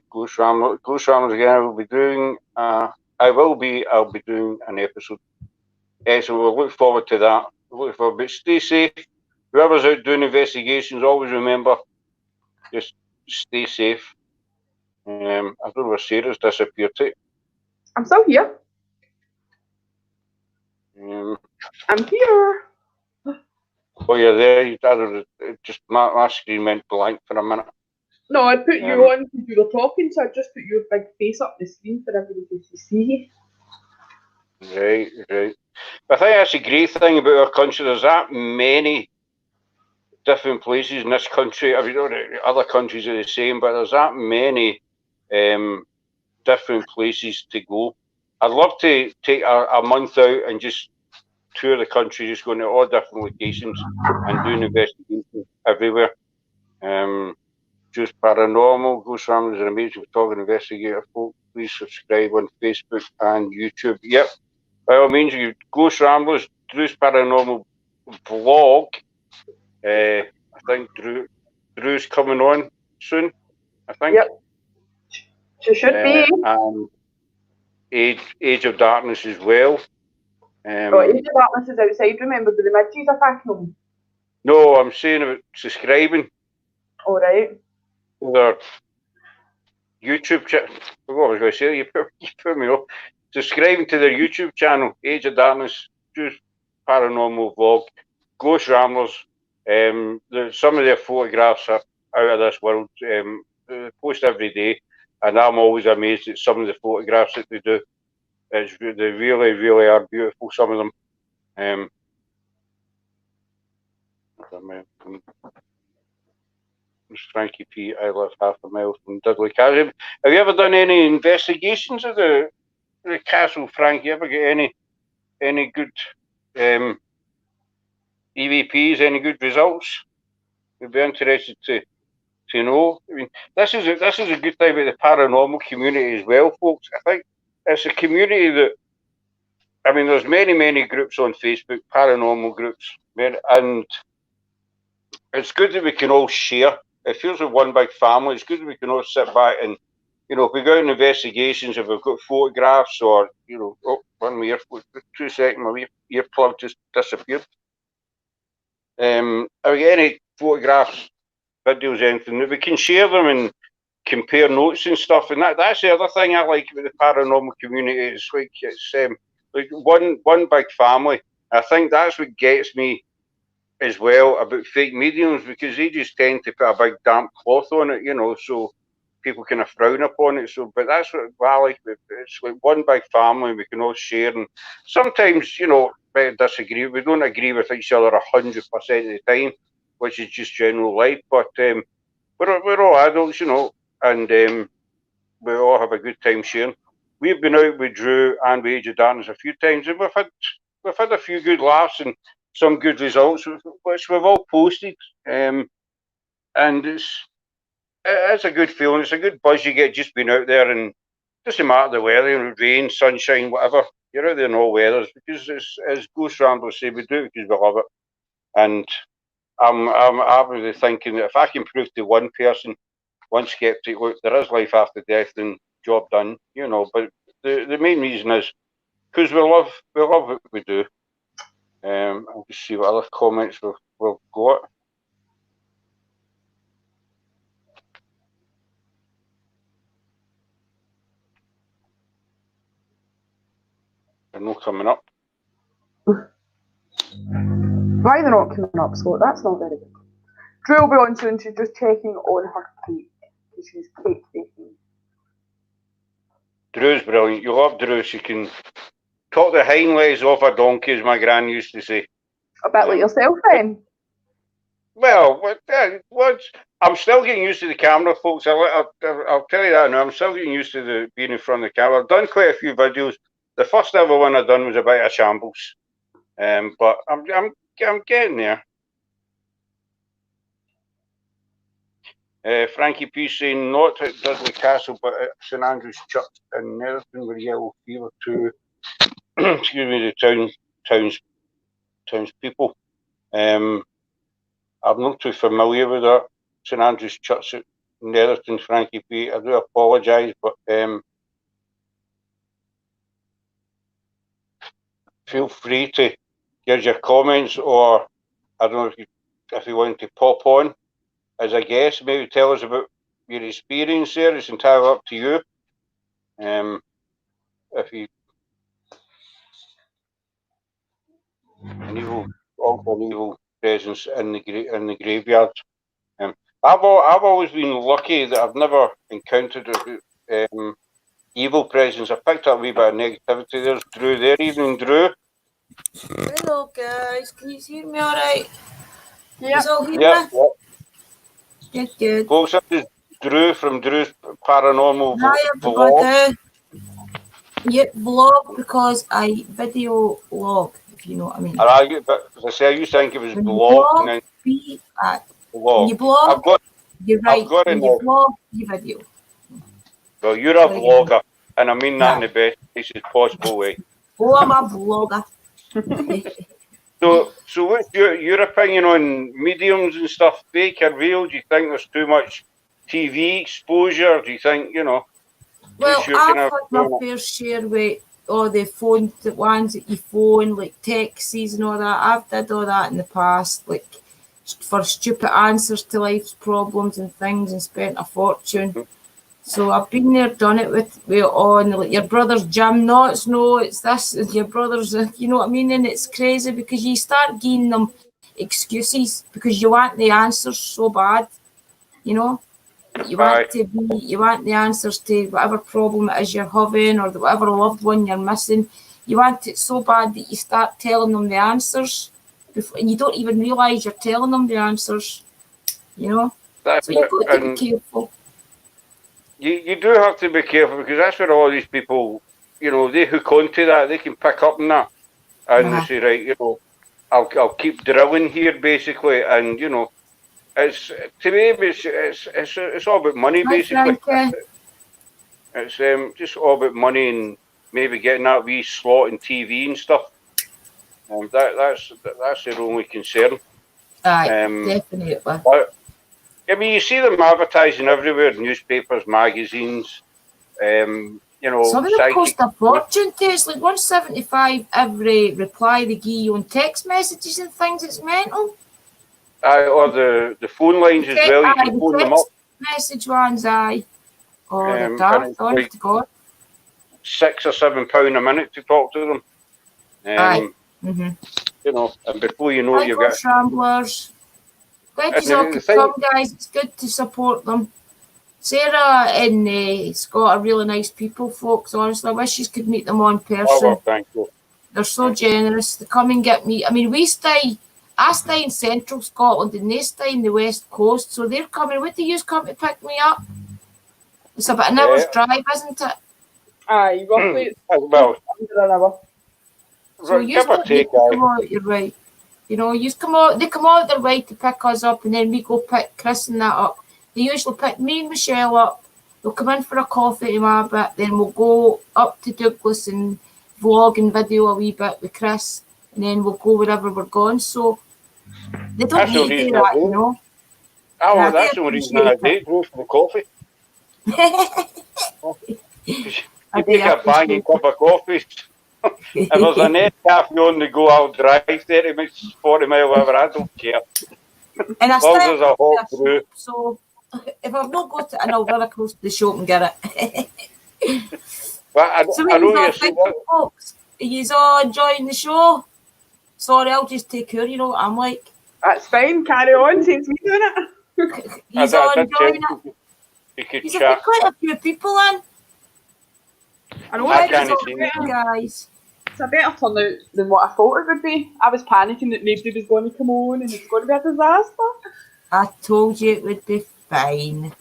Ghost Ram again. I'll be doing an episode. So we'll look forward to that. But stay safe. Whoever's out doing investigations, always remember, just stay safe. I don't know where Sarah's disappeared to. I'm still here. I'm here. Oh, you're there. Just my screen went blank for a minute. No, I put you on because you were talking, so I just put your big face up the screen for everybody to see. Right. I think that's a great thing about our country. There's that many different places in this country. I mean, other countries are the same, but there's that many different places to go. I'd love to take a month out and just tour the country, just going to all different locations and doing investigations everywhere. Just Paranormal, Ghost Ramblers is an amazing photographer and investigator, folks. Please subscribe on Facebook and YouTube. Yep, by all means, you Ghost Ramblers, Drew's Paranormal vlog. I think Drew's coming on soon. I think. Yep. She should be. And Age of Darkness as well. Age of Darkness is outside, remember, but the midges are packing them. No, I'm saying about subscribing. All right. Their YouTube channel. What was I going to say? You put me off. Subscribing to their YouTube channel, Age of Darkness, Drew's Paranormal vlog, Ghost Ramblers. Some of their photographs are out of this world. They post every day, and I'm always amazed at some of the photographs that they do. They really, really are beautiful. Some of them. Frankie P. I live half a mile from Dudley Castle. Have you ever done any investigations of the castle, Frank? You ever get any good EVPs? Any good results? We'd be interested to know. I mean, this is a good thing about the paranormal community as well, folks. I think it's a community that, I mean, there's many groups on Facebook, paranormal groups, and it's good that we can all share. It feels like one big family. It's good that we can all sit back and, you know, if we go in investigations, if we've got photographs or, you know, oh, one more 2 seconds, my earplug just disappeared. If we get any photographs, videos, anything, that we can share them and compare notes and stuff. And that's the other thing I like about the paranormal community. It's like one big family. I think that's what gets me as well about fake mediums, because they just tend to put a big damp cloth on it, you know, so people kind of frown upon it. So, but that's what I like. It's like one big family. We can all share, and sometimes, you know, we disagree. We don't agree with each other 100% of the time, which is just general life. But we're all adults, you know, and we all have a good time sharing. We've been out with Drew and with Age of Darkness a few times, and we've had a few good laughs and some good results, which we've all posted. And it's a good feeling. It's a good buzz you get just being out there, and it doesn't matter the weather, you know, rain, sunshine, whatever. You're out there in all weathers, because as Ghost Ramblers say, we do it because we love it. And I'm happily thinking that if I can prove to one person, one skeptic, look, there is life after death, then job done, you know. But the main reason is because we love what we do. I'll just see what other comments we've got. They're not coming up. Why they're not coming up, Scott? That's not very good. Drew will be on soon. She's just checking on her cake. She's cake baking. Drew's brilliant. You love Drew. She can talk the hind legs off a donkey, as my gran used to say. A bit like yourself, then. Well, I'm still getting used to the camera, folks. I'll tell you that now. I'm still getting used to being in front of the camera. I've done quite a few videos. The first ever one I done was a bit of shambles, but I'm getting there. Frankie P saying not at Dudley Castle, but at St Andrew's Church in Netherton with yellow fever to excuse me, the townspeople. I'm not too familiar with that St Andrew's Church at Netherton, Frankie P. I do apologise, but feel free to give your comments, or I don't know if you want to pop on as a guest, maybe tell us about your experience there. It's entirely up to you. If you an evil presence in the graveyard. I've always been lucky that I've never encountered evil presence. I picked up a wee bit of negativity. There's Drew there. Evening, Drew. Hello, guys. Can you hear me all right? Yeah. Yeah. Good. Folks, this is Drew from Drew's Paranormal Hi, vlog. everybody. Vlog because I video log. if you know what I mean. But as I say, I used to think it was When you blog blog, and then when blog. you blog, I've got, you're right. got When in you there. blog, you video. Well, you're a There you vlogger, and I mean that in Yeah. the best nicest possible way. Oh, I'm a vlogger. So what's your opinion on mediums and stuff, fake or real? Do you think there's too much TV exposure? Do you think, Well, just you're I've kind of had my doing it? fair share with all the phone, the ones that you phone, like taxis and all that. I've did all that in the past, like for stupid answers to life's problems and things, and spent a fortune. So I've been there, done it with on like your brother's gym. No, it's this, and your brother's, you know what I mean? And it's crazy because you start giving them excuses because you want the answers so bad, you know. You want the answers to whatever problem it is you're having or whatever loved one you're missing. You want it so bad that you start telling them the answers, and you don't even realise you're telling them the answers, you know. So you've got to be careful. You do have to be careful because that's where all these people, they hook onto that. They can pick up on that, and they say, right, I'll keep drilling here basically, and it's to me it's all about money basically. It's just all about money and maybe getting that wee slot in TV and stuff. That's their only concern. Definitely. But, I mean, you see them advertising everywhere, newspapers, magazines. Some of them cost a fortune too. It's like $175 every reply they give you on text messages and things. It's mental. Or the phone lines as well. You can phone them up. Message ones, aye. Oh, they're daft, honest to God. £6 or £7 a minute to talk to them. Aye. And before you know it, you've got Ramblers. Glad you all could come, guys. It's good to support them. Sarah and Scott are really nice people, folks. Honestly, I wish you could meet them on person. Oh, well, thank you. They're so generous. They come and get me. I mean, I stay in central Scotland and they stay in the west coast, so they're coming. What do you come to pick me up? It's about an hour's drive, isn't it? Aye, roughly. Well, under an hour. So you're right. They come out their way to pick us up, and then we go pick Chris and that up. They usually pick me and Michelle up. They'll come in for a coffee in a bit, then we'll go up to Douglas and vlog and video a wee bit with Chris, and then we'll go wherever we're going. So they don't need to do that, Oh, well, that's the only reason I did go for the coffee. You make a banging cup of coffee. If there's a net cafe on the go, I'll drive 30 minutes, 40 miles, whatever. I don't care. And as long as there's a hot brew. So if I've not got it, I'll run across the shop and get it. But I know you're saying that. Folks, are you all enjoying the show? Sorry, I'll just take care. You know what I'm like. That's fine. Carry on. Since me doing it. He's all enjoying it. He's quite a few people in. I know guys. It's a better turnout than what I thought it would be. I was panicking that nobody was going to come on and it's going to be a disaster. I told you it would be fine.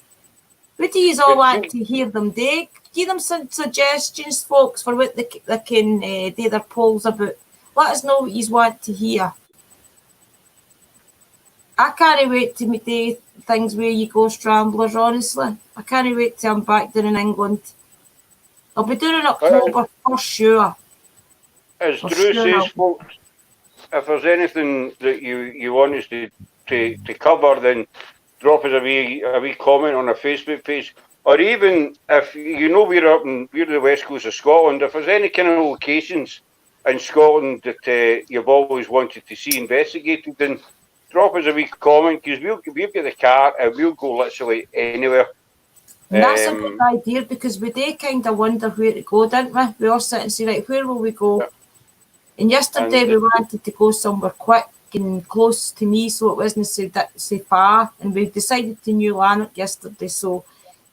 What do you all want to hear them do? Give them some suggestions, folks, for what they can do their polls about. Let us know what you want to hear. I can't wait to do things where you go Scramblers, honestly. I can't wait till I'm back there in England. I'll be doing it in October for sure. As Drew says, folks, if there's anything that you want us to cover, then drop us a wee comment on our Facebook page. Or even if we're the west coast of Scotland, if there's any kind of locations in Scotland that you've always wanted to see investigated, then drop us a wee comment, because we'll get the car and we'll go literally anywhere. And that's a good idea, because we do kind of wonder where to go, didn't we? We all sit and say, right, where will we go? Yeah. And yesterday we wanted to go somewhere quick and close to me, so it wasn't so far. And we decided to New Lanark yesterday. So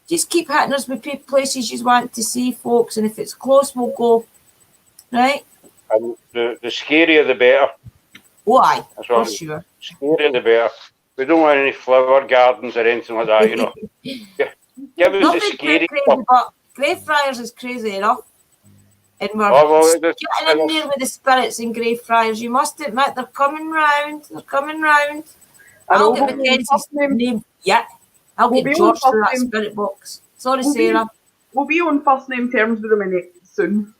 just keep hitting us with places you want to see, folks. And if it's close, we'll go. Right? And the scarier the better. Oh, aye, for sure. Scarier the better. We don't want any flower gardens or anything like that, you know. Give us the scary stuff. But Greyfriars is crazy enough. And we're Oh, well, getting in there with the spirits and Greyfriars. You must admit they're coming round. They're coming round. I I'll know, get we'll be on Mackenzie's first name. name. Yeah. I'll We'll get be on George through first that name. spirit box. Sorry, We'll be- Sarah. We'll be on first name terms with them soon.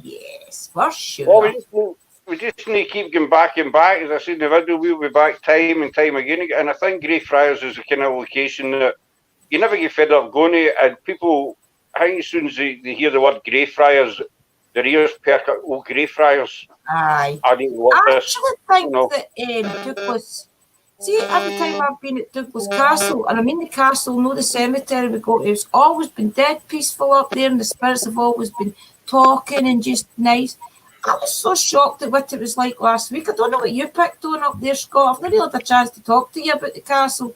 Yes, for sure. Well, we just need to keep going back and back. As I said in the video, we'll be back time and time again. And I think Greyfriars is the kind of location that you never get fed up going to. And people, I think as soon as they hear the word Greyfriars, their ears perk up. Oh, Greyfriars. Aye. I need to watch I this. actually think you know. that Douglas. See, every time I've been at Douglas Castle, and I mean the castle, no the cemetery we go to, it's always been dead peaceful up there, and the spirits have always been talking and just nice. I was so shocked at what it was like last week. I don't know what you picked on up there, Scott. I've not really had a chance to talk to you about the castle.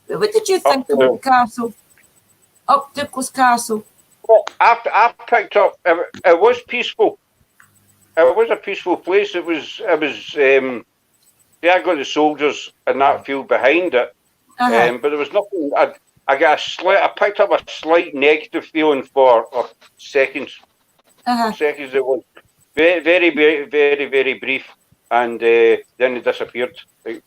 But what did you think about the castle? Up Douglas Castle. Well, I picked up. It was peaceful. It was a peaceful place. It was. I got the soldiers in that field behind it, Uh-huh. but there was nothing. I got I picked up a slight negative feeling for seconds. Uh-huh. Seconds. It was very, very, very, very, very brief, and then it disappeared.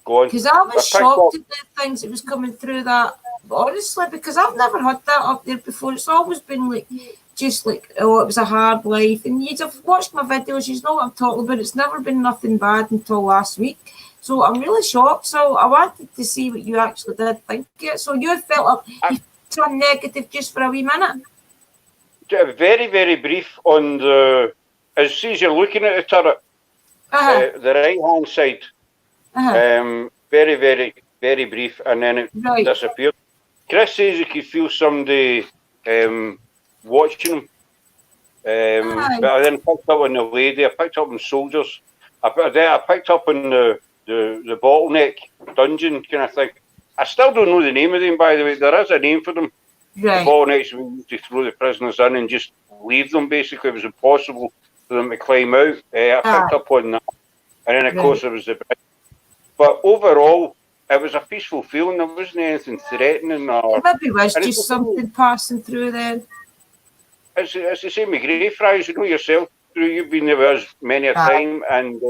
Gone. Because I was I picked shocked up- at the things that was coming through that. Honestly, because I've never had that up there before. It's always been like, just like, oh, it was a hard life. And you'd have watched my videos, you know what I'm talking about. It's never been nothing bad until last week. So I'm really shocked. So I wanted to see what you actually did think of it. So you felt up, you turned negative just for a wee minute. Very, very brief on the. As soon as you're looking at the turret, Uh-huh. the right hand side. Uh-huh. Very, very, very brief, and then it Right. disappeared. Chris says you could feel somebody watching him. Aye. But I then picked up on the lady. I picked up on soldiers. I picked up on the bottleneck dungeon kind of thing. I still don't know the name of them, by the way. There is a name for them. Right. The bottlenecks we used to throw the prisoners in and just leave them. Basically, it was impossible for them to climb out. I picked up on that, and then of Right. course there was the bridge. But overall, it was a peaceful feeling. There wasn't anything threatening or. Maybe it was And it's just something passing through then. It's the same with Greyfriars, you know yourself. You've been there with us many a time, and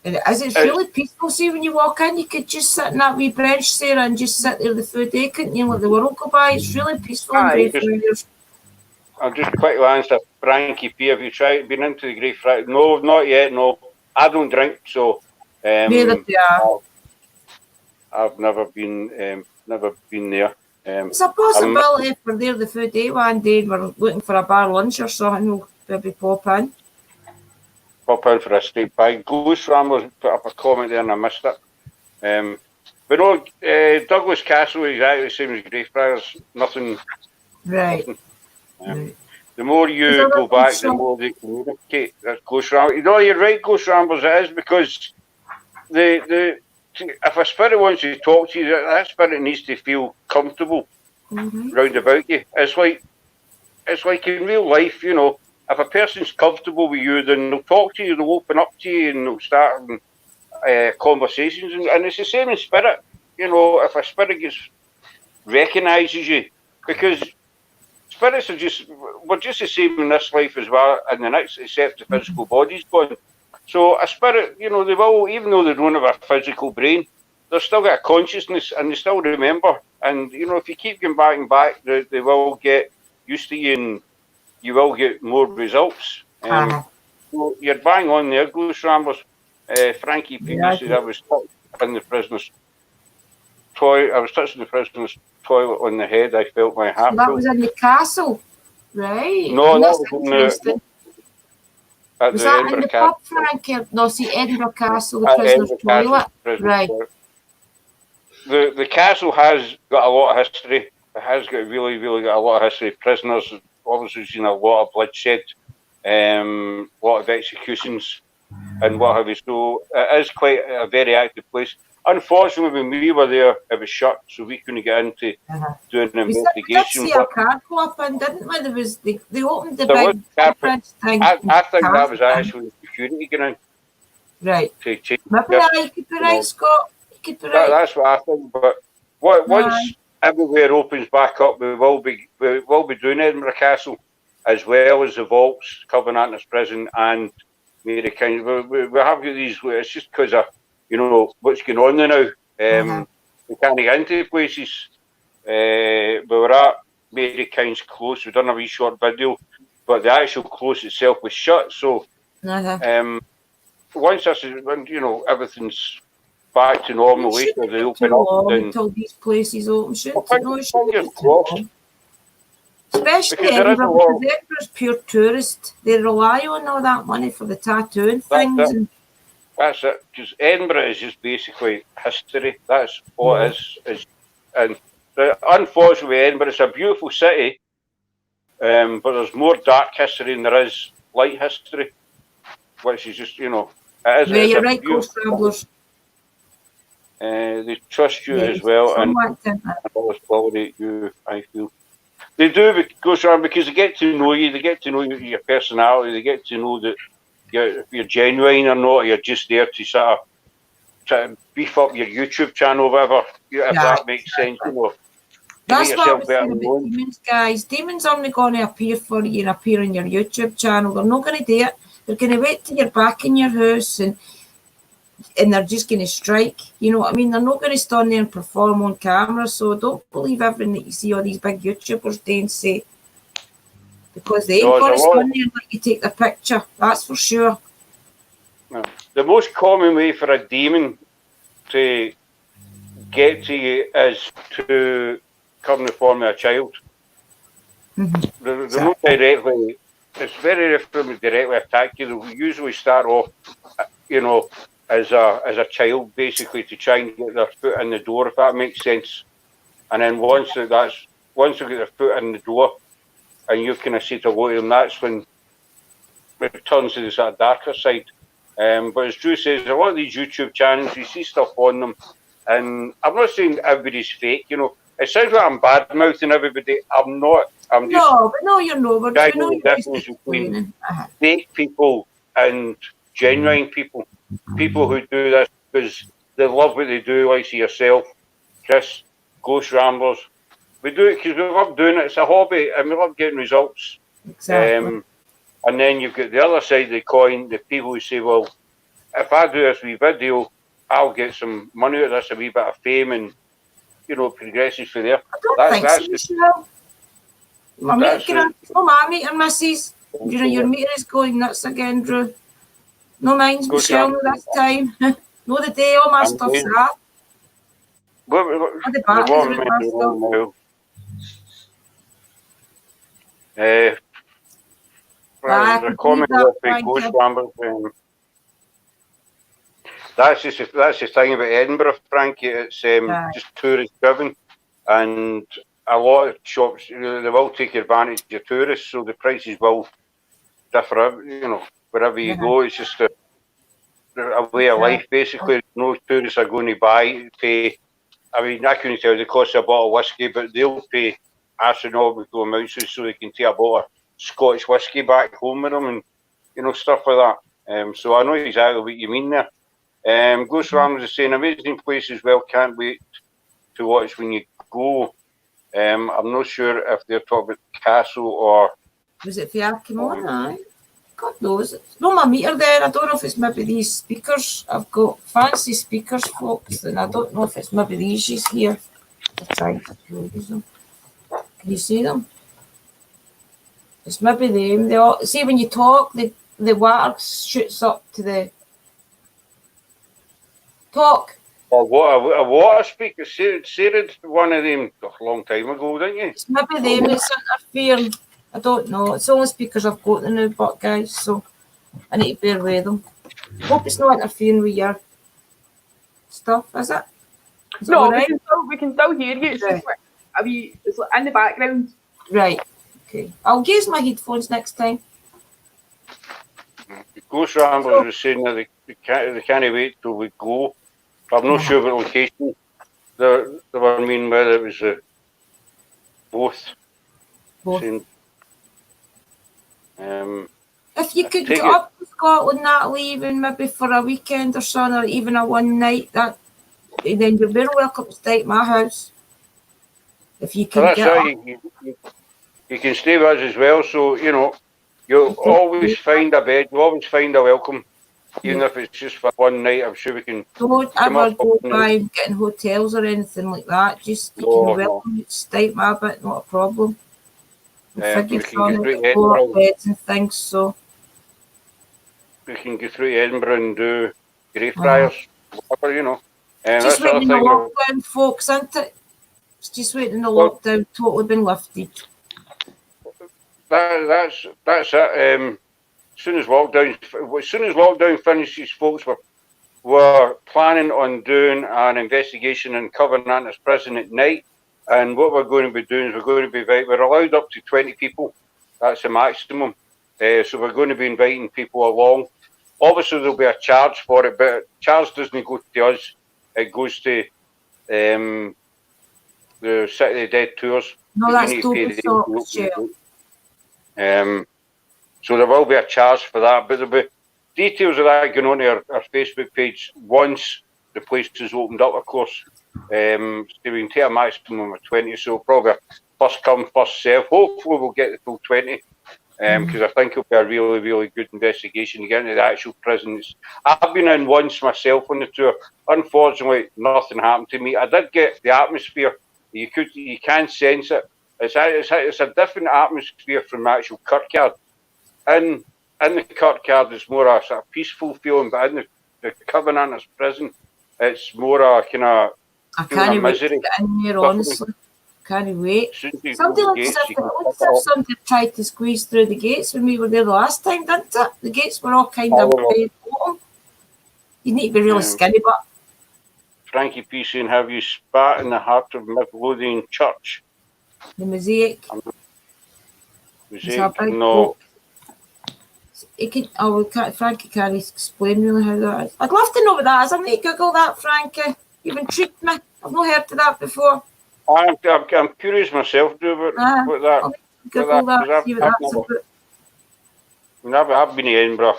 And it's really peaceful. See, when you walk in, you could just sit in that wee bench, Sarah, and just sit there the full day, couldn't you? Let the world go by. It's really peaceful and Aye. great for you. I'll just quickly answer Frankie P. Have you been into the Greyfriars? No, not yet. No, I don't drink, so Neither do I. I've never been there. It's a possibility if we're there the full day one day and we're looking for a bar lunch or something, we'll maybe pop in. Pop in for a steak pie. Ghost Ramblers put up a comment there and I missed it. But no, Douglas Castle is exactly the same as Greyfriars. Nothing. Right. The more you go back, the more they communicate. That's Ghost Ramblers. You know, you're right, Ghost Ramblers. It is because if a spirit wants to talk to you, that spirit needs to feel comfortable round about you. It's like in real life, you know. If a person's comfortable with you, then they'll talk to you, they'll open up to you, and they'll start conversations. And it's the same in spirit. You know, if a spirit recognises you, because spirits we're just the same in this life as well, and the next, except the physical body's gone. So a spirit, you know, they will, even though they don't have a physical brain, they've still got a consciousness and they still remember. And, you know, if you keep going back and back, they will get used to you and you will get more results. So you're bang on there, Ghost Ramblers. Frankie P. said I was touching the prisoner's toilet. I was touching the prisoner's toilet on the head. I felt my heart. That was in the castle, right? No, That's that was interesting. at Was the that in Edinburgh the Castle. pub, Frank? No, see, Edinburgh Castle, the At prisoner's Edinburgh Castle, toilet. prisoner's Right. toilet. The castle has got a lot of history. It has got really got a lot of history. Prisoners, obviously, seen a lot of bloodshed, a lot of executions, and what have you. So it is quite a very active place. Unfortunately, when we were there, it was shut, so we couldn't get into doing an We did investigation. see a card go up in, didn't we? There was, they opened the There big was card- conference thing. I think that was Card. actually security going Right. to change. Maybe you could be right, Scott. You could be That, right. that's what I think. But once everywhere opens back up, we will be doing Edinburgh Castle, as well as the Vaults, Covenanters Prison, and Mary Kings. We have got these. It's just because of what's going on now. We can't get into places. We were at Mary Kings Close. We done a wee short video, but the actual close itself was shut. So once this is, everything's back to normal, later they open up. Until these places open, shouldn't it? No, it shouldn't be too crossed. long. Especially Because there is a Edinburgh, lot- because Edinburgh's pure tourist. They rely on all that money for the tattoo and things. That's it. And That's it. Because Edinburgh is just basically history. That's all it is. And unfortunately, Edinburgh is a beautiful city, but there's more dark history than there is light history, which is just, it is. yeah, it's you're a right, Coast beautiful- Travellers. They trust you Yeah, as well, and somewhat different. always tolerate you, I feel. They do goes around because they get to know you, they get to know your personality, they get to know that if you're genuine or not, or you're just there to sort of try to beef up your YouTube channel, whatever, if that makes sense, That's make what I yourself was saying better about known. Demons, guys. Demons aren't going to appear for you and appear on your YouTube channel. They're not going to do it. They're going to wait till you're back in your house and they're just going to strike. You know what I mean? They're not going to stand there and perform on camera. So don't believe everything that you see all these big YouTubers do and say. Because they ain't No, going to there's a lot- stand there and let you take the picture. That's for sure. The most common way for a demon to get to you is to come in the form of a child. They're not directly, it's very rare for them to directly attack you. They'll usually start off, as a child, basically, to try and get their foot in the door, if that makes sense. And then once they get their foot in the door, and you kind of say to go to them, that's when it turns to the sort of darker side. But as Drew says, a lot of these YouTube channels, you see stuff on them, and I'm not saying everybody's fake, It sounds like I'm bad-mouthing everybody. I'm not. I'm just No, you're not. But guiding you know the you're just difference between explaining. fake people and genuine people. People who do this because they love what they do, like yourself, Chris, Ghost Ramblers. We do it because we love doing it. It's a hobby, and we love getting results. Exactly. And then you've got the other side of the coin, the people who say, well, if I do this wee video, I'll get some money out of this, a wee bit of fame, and, progresses from there. I don't That's think so, Michelle. My that's meter, my meter, Mrs. Your meter is going nuts again, Drew. No mine's Go Michelle, down. no this time. No, the day all my I'm stuff's doing- out. What the batteries what are am I bust doing now? Ah, There's a I comment believe that, with thank Ghost you. Ramblers. That's the thing about Edinburgh, Frankie. It's Right. just tourist driven, and a lot of shops they will take advantage of tourists, so the prices will differ. Wherever you go, it's just a way of life. Basically, no tourists are going to pay. I mean, I couldn't tell you the cost of a bottle of whiskey, but they'll pay astronomical amounts so they can take a bottle of Scottish whiskey back home with them, and stuff like that. So I know exactly what you mean there. Ghost Ramblers is saying amazing place as well. Can't wait to watch when you go. I'm not sure if they're talking about Castle or. Was it for Arkimon? Aye. God knows. It's not my meter there. I don't know if it's maybe these speakers. I've got fancy speakers, folks, and I don't know if it's maybe these she's here. I'll try to use them. Can you see them? It's maybe them. They all, see, when you talk, the water shoots up to the talk. Or a water speaker. Sarah one of them a long time ago, didn't you? It's maybe them that's interfering. I don't know. It's only speakers I've got the new but guys, so I need to bear with them. Hope it's not interfering with your stuff, is it? Is it No, all right? we can still hear you. It's just like it's like in the background. Right. Okay. I'll use my headphones next time. Ghost Ramblers was saying that they can't wait till we go. I'm not sure what location they were meaning whether it was both. Both. Saying, If you could Take get it. up to Scotland, Natalie, even maybe for a weekend or something, or even a one night, then you're very welcome to stay at my house. If you so can that's get up. right. you can stay with us as well. So, you know, you'll always find a bed, you'll always find a welcome, even if it's just for one night. I'm sure we can. Don't come ever up go with- by getting hotels or anything like that. Just, you No, can no. welcome it, stay my bit, not a problem. We Figure can go from through it, go up Edinburgh. beds and things, so. We can go through Edinburgh and do Greyfriars, whatever, you know. And Just that's the other waiting in the thing. lockdown, folks, isn't it? It's just waiting in the Well- lockdown, totally been lifted. That's it. As soon as lockdown finishes, folks, we're planning on doing an investigation in Covenanters Prison at night. And what we're going to be doing is we're allowed up to 20 people. That's the maximum. So we're going to be inviting people along. Obviously, there'll be a charge for it, but charge doesn't go to us. It goes to the City of the Dead tours. No, You that's need to pay Toby the- Socks, Shell. So there will be a charge for that, but there'll be details of that going on to our Facebook page once the place is opened up, of course. So we can take a maximum of 20, so probably first come, first serve. Hopefully we'll get the full 20, because I think it'll be a really, really good investigation to get into the actual prisons. I've been in once myself on the tour. Unfortunately, nothing happened to me. I did get the atmosphere. You can sense it. It's a different atmosphere from the actual Kirkyard. In the Kirkyard, it's more a sort of peaceful feeling, but in the Covenanters prison, it's more a kind of I feeling can't of wait to misery. get in there, honestly. Can't wait. As soon as you Somebody go looks to the gates, you can looks pick it as up. if somebody tried to squeeze through the gates when we were there the last time, didn't it? The gates were all kind of Oh, very bottom. You need to be really Yeah. skinny, but Frankie P saying, have you spat in the heart of Midlothian Church? the mosaic Was is it? a big No. book. It can, oh, Frankie can't explain really how that is. I'd love to know what that is. I need to Google that, Frankie. You've intrigued me. I've not heard of that before. I'm curious myself, do what that. I'll Google that- that, see what I've that's never- about. I've been to Edinburgh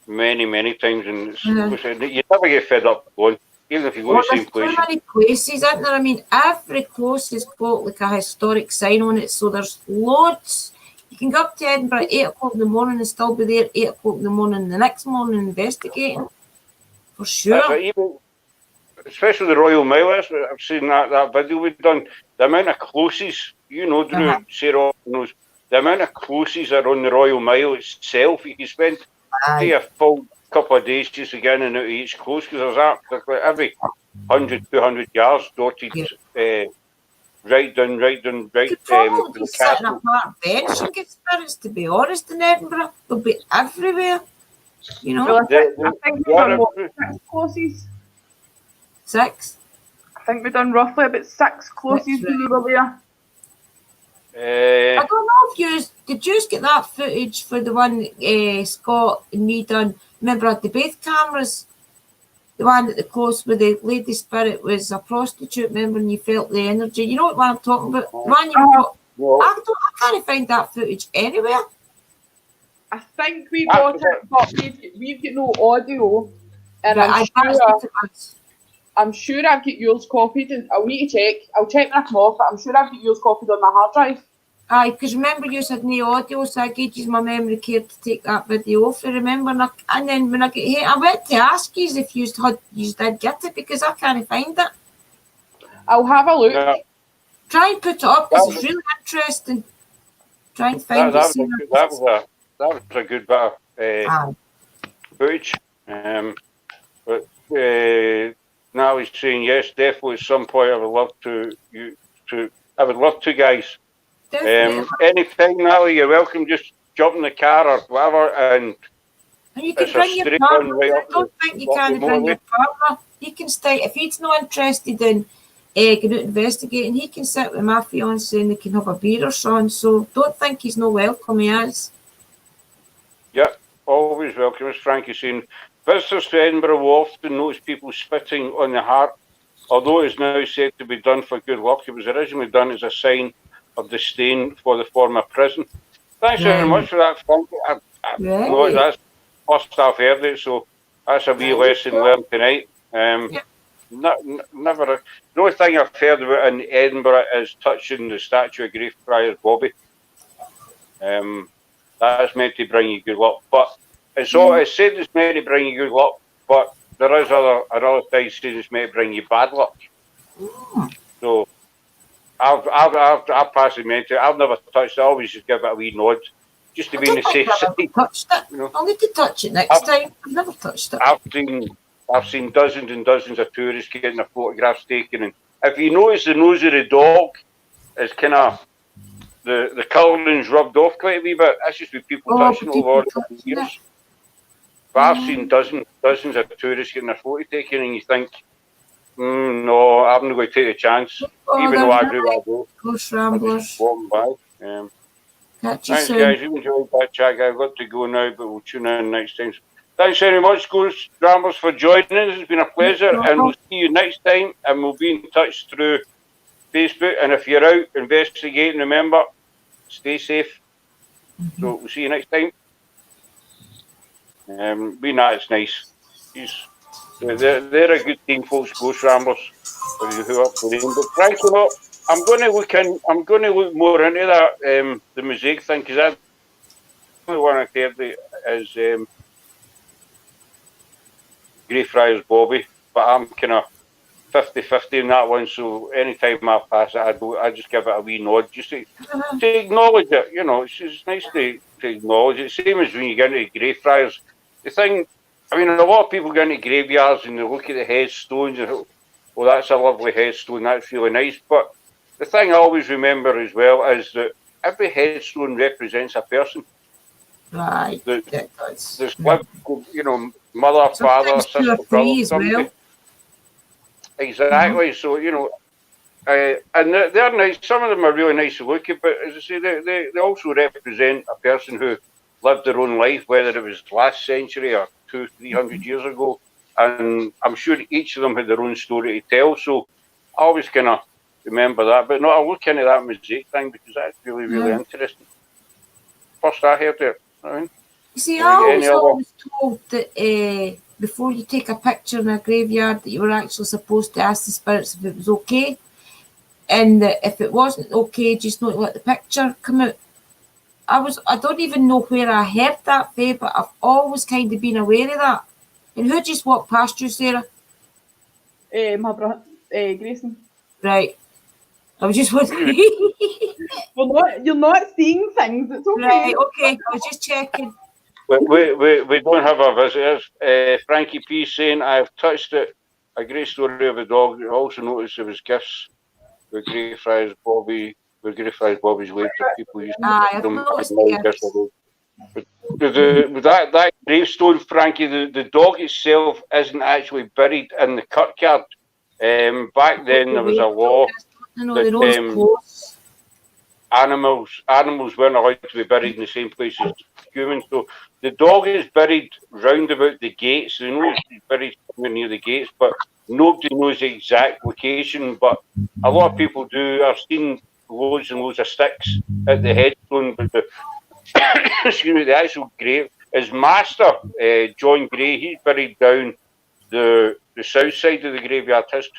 many times, and it's, Yeah. you never get fed up going, even if you go Well, to the there's same too place. many places, isn't there? I mean, every close has got like a historic sign on it, so there's loads. You can go up to Edinburgh at 8 o'clock in the morning and still be there at 8 o'clock in the morning the next morning investigating. For That's sure. it, even, especially the Royal Mile. I've seen that video we've done. The amount of closes, you know, Drew, Uh-huh. Sarah knows, the amount of closes are on the Royal Mile itself. You can spend say Aye. a full couple of days just to get in and out of each close, because there's like every 100, 200 yards dotted right down. You could probably to the just sit in a castle. park bench and get spirits, to be honest, in Edinburgh. They'll be everywhere. You know, Well, The- I think we've the done other- what, 6 closes? 6. I think we've done roughly about 6 closes when we were there. I don't know if did you get that footage for the one Scott and me done. Remember I had the both cameras? The one at the close where the lady spirit was a prostitute, remember, and you felt the energy. You know what I'm talking about? The one you were talking, well, I can't find that footage anywhere. I think we got it, but we've got no audio. And But that's what it was. I'm sure I've got yours copied, and I'll need to check. I'll check when I come off, but I'm sure I've got yours copied on my hard drive. Aye, because remember you had no audio, so I gave you my memory card to take that video off. I remember, and then when I get here, I went to ask you if you did get it because I can't find it. I'll have a look. yeah, Try and put it up because it's really interesting. Try and find that it. see was a good bit of Aye. footage. But now he's saying yes, definitely at some point I would love to guys. Definitely. Anytime, Natalie, you're welcome. Just jump in the car or whatever, and And you can it's a bring your straight partner. one right I up don't think you up can the bring your motorway. partner. He can stay if he's not interested in going out investigating. He can sit with my fiance and they can have a beer or so. So don't think he's not welcome. He is. Yeah, always welcome. As Frankie saying, visitors to Edinburgh will often notice people spitting on the heart. Although it is now said to be done for good luck, it was originally done as a sign of disdain for the former prison. Thanks very much for that, Frankie. No, that's first I've heard it, so that's a wee lesson learned tonight. never. The only thing I've heard about in Edinburgh is touching the statue of Greyfriars Bobby. That's meant to bring you good luck, but it's said it's meant to bring you good luck, but there is another thing saying it's meant to bring you bad luck. So I've passed it meant to. I've never touched it. I always just give it a wee nod, just to be in the safe side. Touched it. You know? I'll need to touch it next time. I've never touched it. I've seen dozens and dozens of tourists getting their photographs taken, and if you notice the nose of the dog is kind of the colouring's rubbed off quite a wee bit. That's just with people touching it over the years. But I've seen dozens of tourists getting their photo taken, and you think, no, I'm not going to take a chance, even though I do. Ghost Ramblers. Walking by. Catch you Thanks, soon. guys. You enjoyed that chat. I've got to go now, but we'll tune in next time. Thanks very much, Ghost Ramblers, for joining us. It's been a pleasure, and we'll see you next time, and we'll be in touch through Facebook. And if you're out investigating, remember, stay safe. So we'll see you next time. Being that, it's nice. They're a good team, folks. Ghost Ramblers. Who up for them? But Frank, you know, I'm going to look more into that the mosaic thing, because that's the only one I heard is Greyfriars Bobby, but I'm kind of 50-50 in that one. So anytime I pass it, I just give it a wee nod, just to acknowledge it. You know, it's just nice to acknowledge it. Same as when you get into Greyfriars. The thing, I mean, a lot of people go into graveyards and they look at the headstones and, well, that's a lovely headstone, that's really nice. But the thing I always remember as well is that every headstone represents a person. Right. There's lived, you know, mother, father, sister, brother, somebody. Exactly. So, you know, and they're nice. Some of them are really nice to look at, but as I say, they also represent a person who lived their own life, whether it was last century or 200-300 years ago. And I'm sure each of them had their own story to tell. So I always kind of remember that. But no, I'll look into that mosaic thing, because that's really, really interesting. First I heard it. You see, I was always told that before you take a picture in a graveyard, that you were actually supposed to ask the spirits if it was okay, and that if it wasn't okay, just not let the picture come out. I don't even know where I heard that, Faye, but I've always kind of been aware of that. And who just walked past you, Sarah? My brother, Grayson. Right. I was just wondering. You're not seeing things. It's okay. Right, okay. I was just checking. We don't have our visitors. Frankie P saying, I've touched it. A great story of a dog. I also noticed there was gifts with Greyfriars Bobby's later. People used to I've them. noticed But that gravestone, Frankie, the dog itself isn't actually buried in the kirkyard. Back then there was a law that animals weren't allowed to be buried in the same place as humans. So the dog is buried round about the gates. They know he's buried somewhere near the gates, but nobody knows the exact location. But a lot of people do. I've seen loads and loads of sticks at the headstone, but the actual grave, his master, John Gray, he's buried down the south side of the graveyard. His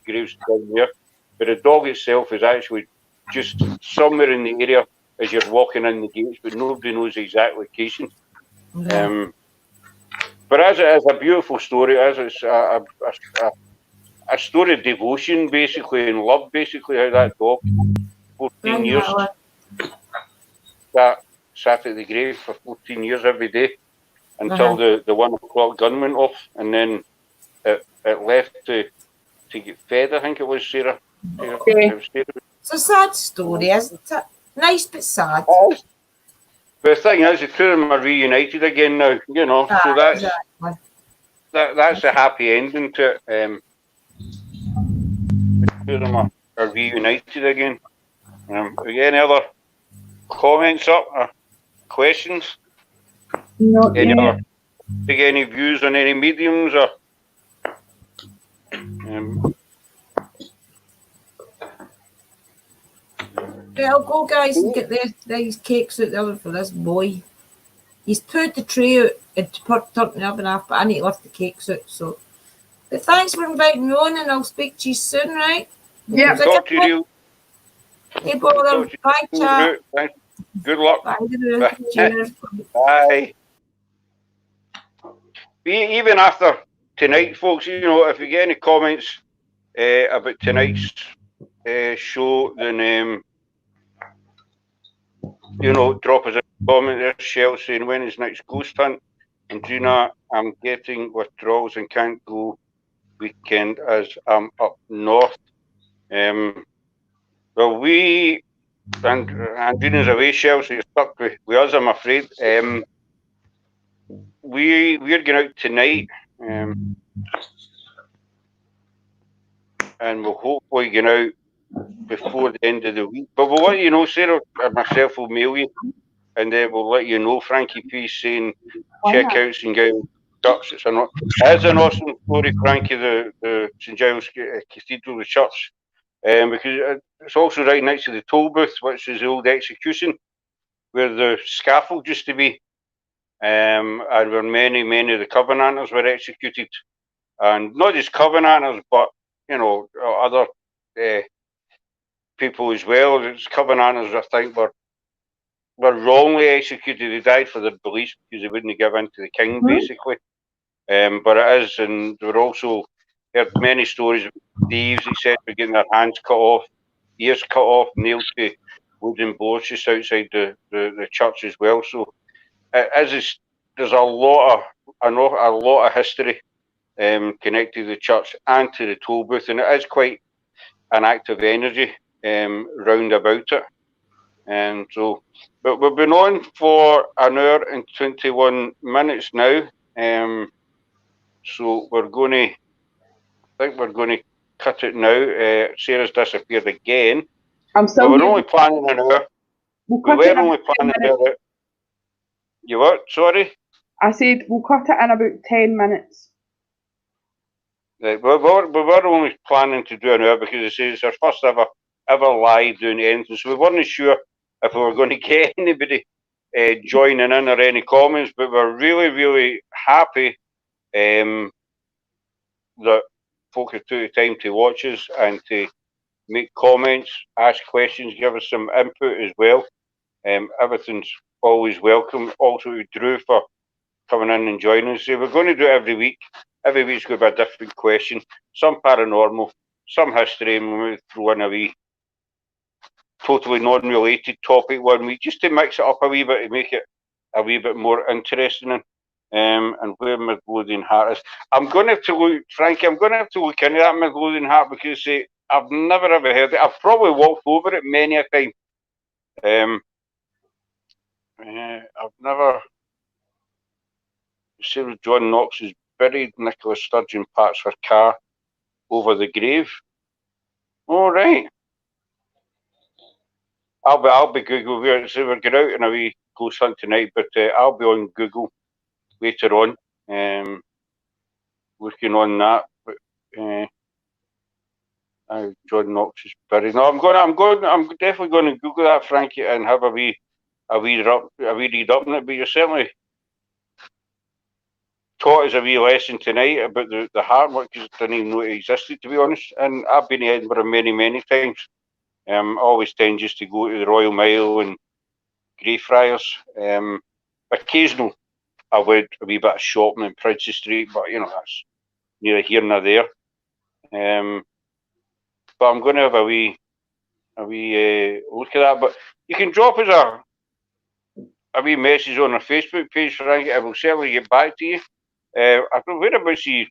grave's down there, but the dog itself is actually just somewhere in the area as you're walking in the gates, but nobody knows the exact location. But as it is a beautiful story, as it's a story of devotion, basically, and love, basically, how that dog, 14 years, sat at the grave for 14 years every day until the 1 o'clock gun went off, and then it left to get fed, I think it was, Sarah. It's a sad story, isn't it? Nice but sad. But the thing is, the two of them are reunited again now, you know, so that's that's a happy ending to it. The two of them are reunited again. Any other comments up or questions? Not any yet. other, take any views on any mediums or I'll go, guys, and get these cakes out the oven for this boy. He's put the tray out and turned the oven off, but I need to lift the cakes out, so But thanks for inviting me on, and I'll speak to you soon, right? Yeah. Talk to you. Hey, bother. Bye, chat. Thanks. Good luck. Bye, Drew. Cheers. Bye. Even after tonight, folks, you know, if you get any comments about tonight's show, then you know, drop us a comment there, Shell, saying when is next ghost hunt. And Gina, I'm getting withdrawals and can't go weekend as I'm up north. Well, we and Gina's away, Shell, so you're stuck with us, I'm afraid. We're going out tonight, and we'll hopefully get out before the end of the week. But we'll let you know, Sarah and myself will mail you, and we'll let you know. Frankie P saying check out St Giles Church. It's an awesome story, Frankie, the St Giles Cathedral, the church, because it's also right next to the toll booth, which is the old execution, where the scaffold used to be, and where many of the Covenanters were executed. And not just Covenanters, but, you know, other people as well. It's Covenanters, I think, were wrongly executed. They died for their beliefs because they wouldn't give in to the king, basically. But it is, and there were also heard many stories of thieves, etc., getting their hands cut off, ears cut off, nailed to wooden boards just outside the church as well. So there's a lot of history connected to the church and to the toll booth, and it is quite an active energy round about it. And so, but we've been on for an hour and 21 minutes now. So I think we're going to cut it now. Sarah's disappeared again. I'm still But we're here. only planning an hour. We'll We cut it were in only about 10 planning an minutes. hour. You what? Sorry? I said we'll cut it in about 10 minutes. Right, we were only planning to do an hour because it's our first ever live doing anything. So we weren't sure if we were going to get anybody joining in or any comments, but we're really happy that folk have took the time to watch us and to make comments, ask questions, give us some input as well. Everything's always welcome. Also to Drew for coming in and joining us. So we're going to do it every week. Every week's going to be a different question. Some paranormal, some history, and we'll throw in a wee totally non-related topic one week, just to mix it up a wee bit, to make it a wee bit more interesting. And where Midlothian Heart is. I'm going to have to look, Frankie, I'm going to have to look into that Midlothian Heart because I've never ever heard it. I've probably walked over it many a time. I've never... Sarah John Knox is buried. Nicola Sturgeon parks her car over the grave. All right. I'll be Google. We're going out on a wee ghost hunt tonight, but I'll be on Google later on, looking on that. But John Knox is buried. No, I'm definitely going to Google that, Frankie, and have a wee read up on it. But you're certainly taught us a wee lesson tonight about the heart, because I didn't even know it existed, to be honest. And I've been to Edinburgh many times. I always tend just to go to the Royal Mile and Greyfriars. Occasional, I would a wee bit of shopping in Princes Street, but you know, that's neither here nor there. But I'm going to have a wee look at that. But you can drop us a wee message on our Facebook page, Frankie. I will certainly get back to you. I don't know whereabouts you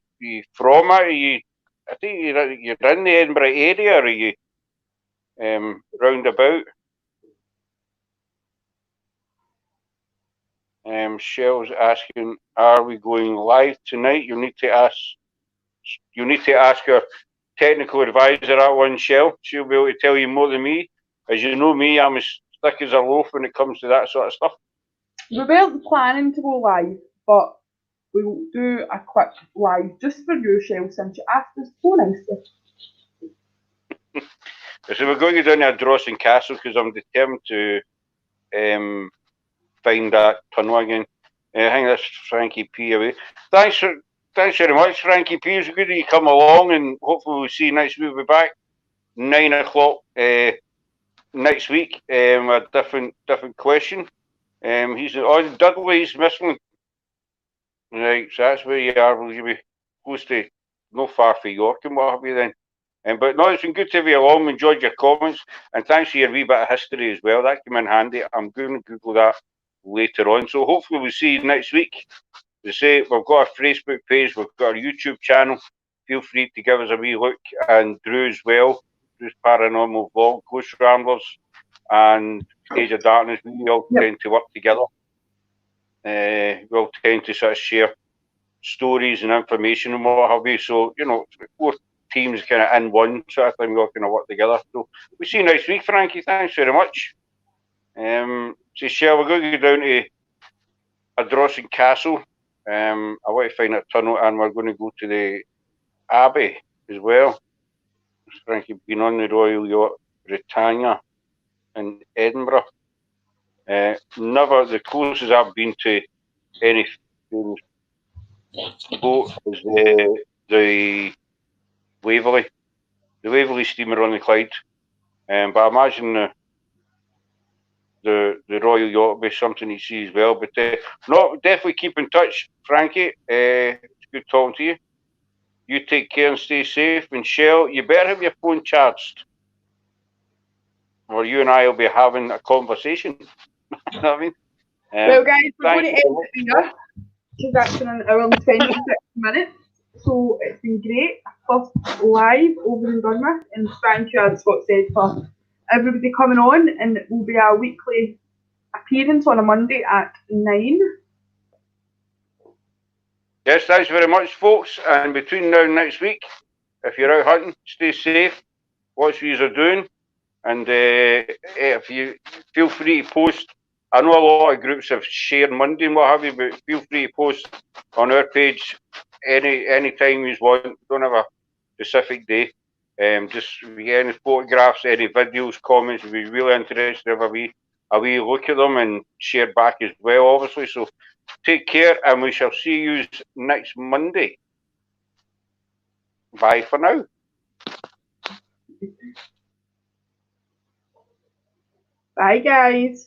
from. I think you're in the Edinburgh area, or are you round about? Shell's asking, are we going live tonight? You need to ask our technical advisor that one, Shell. She'll be able to tell you more than me. As you know me, I'm as thick as a loaf when it comes to that sort of stuff. We weren't planning to go live, but we will do a quick live just for you, Shell, since you asked us so nicely. So we're going to go down to Drossen Castle because I'm determined to find that tunnel again. I think that's Frankie P away. Thanks thanks very much, Frankie P. It's good that you come along, and hopefully we'll see you next week. We'll be back 9 o'clock next week. A different question. He's Dudley's missing. Right, so that's where you are. Will you be close to not far for York and what have you then? But no, it's been good to have you along. Enjoyed your comments, and thanks for your wee bit of history as well. That came in handy. I'm going to Google that later on. So hopefully we'll see you next week. As I say, we've got a Facebook page, we've got our YouTube channel. Feel free to give us a wee look, and Drew as well. Drew's Paranormal Vlog, Ghost Ramblers, and Age of Darkness. We all tend to work together. We all tend to sort of share stories and information and what have you. So, you know, 4 teams kind of in one sort of thing. We all kind of work together. So we see you next week, Frankie. Thanks very much. So, Shell, we're going to go down to Ardrossan Castle. I want to find a tunnel, and we're going to go to the Abbey as well. Frankie been on the Royal Yacht Britannia in Edinburgh. Never, the closest I've been to any famous boat is the Waverley. The Waverley steamer on the Clyde. But I imagine the Royal Yacht will be something to see as well. But no, definitely keep in touch, Frankie. It's good talking to you. You take care and stay safe. And Shell, you better have your phone charged, or you and I will be having a conversation. You know what I mean? Well, guys, we're going to end it here. It's actually an hour and 26 minutes. So it's been great. First live over in Bournemouth, and thank you, as Scott said, for everybody coming on. And it will be a weekly appearance on a Monday at 9. Yes, thanks very much, folks. And between now and next week, if you're out hunting, stay safe. Watch what you're doing. And if you feel free to post, I know a lot of groups have shared Monday and what have you, but feel free to post on our page any time you want. Don't have a specific day. Just if you get any photographs, any videos, comments, we'd be really interested to have a wee look at them and share back as well, obviously. So take care, and we shall see you next Monday. Bye for now. Bye, guys.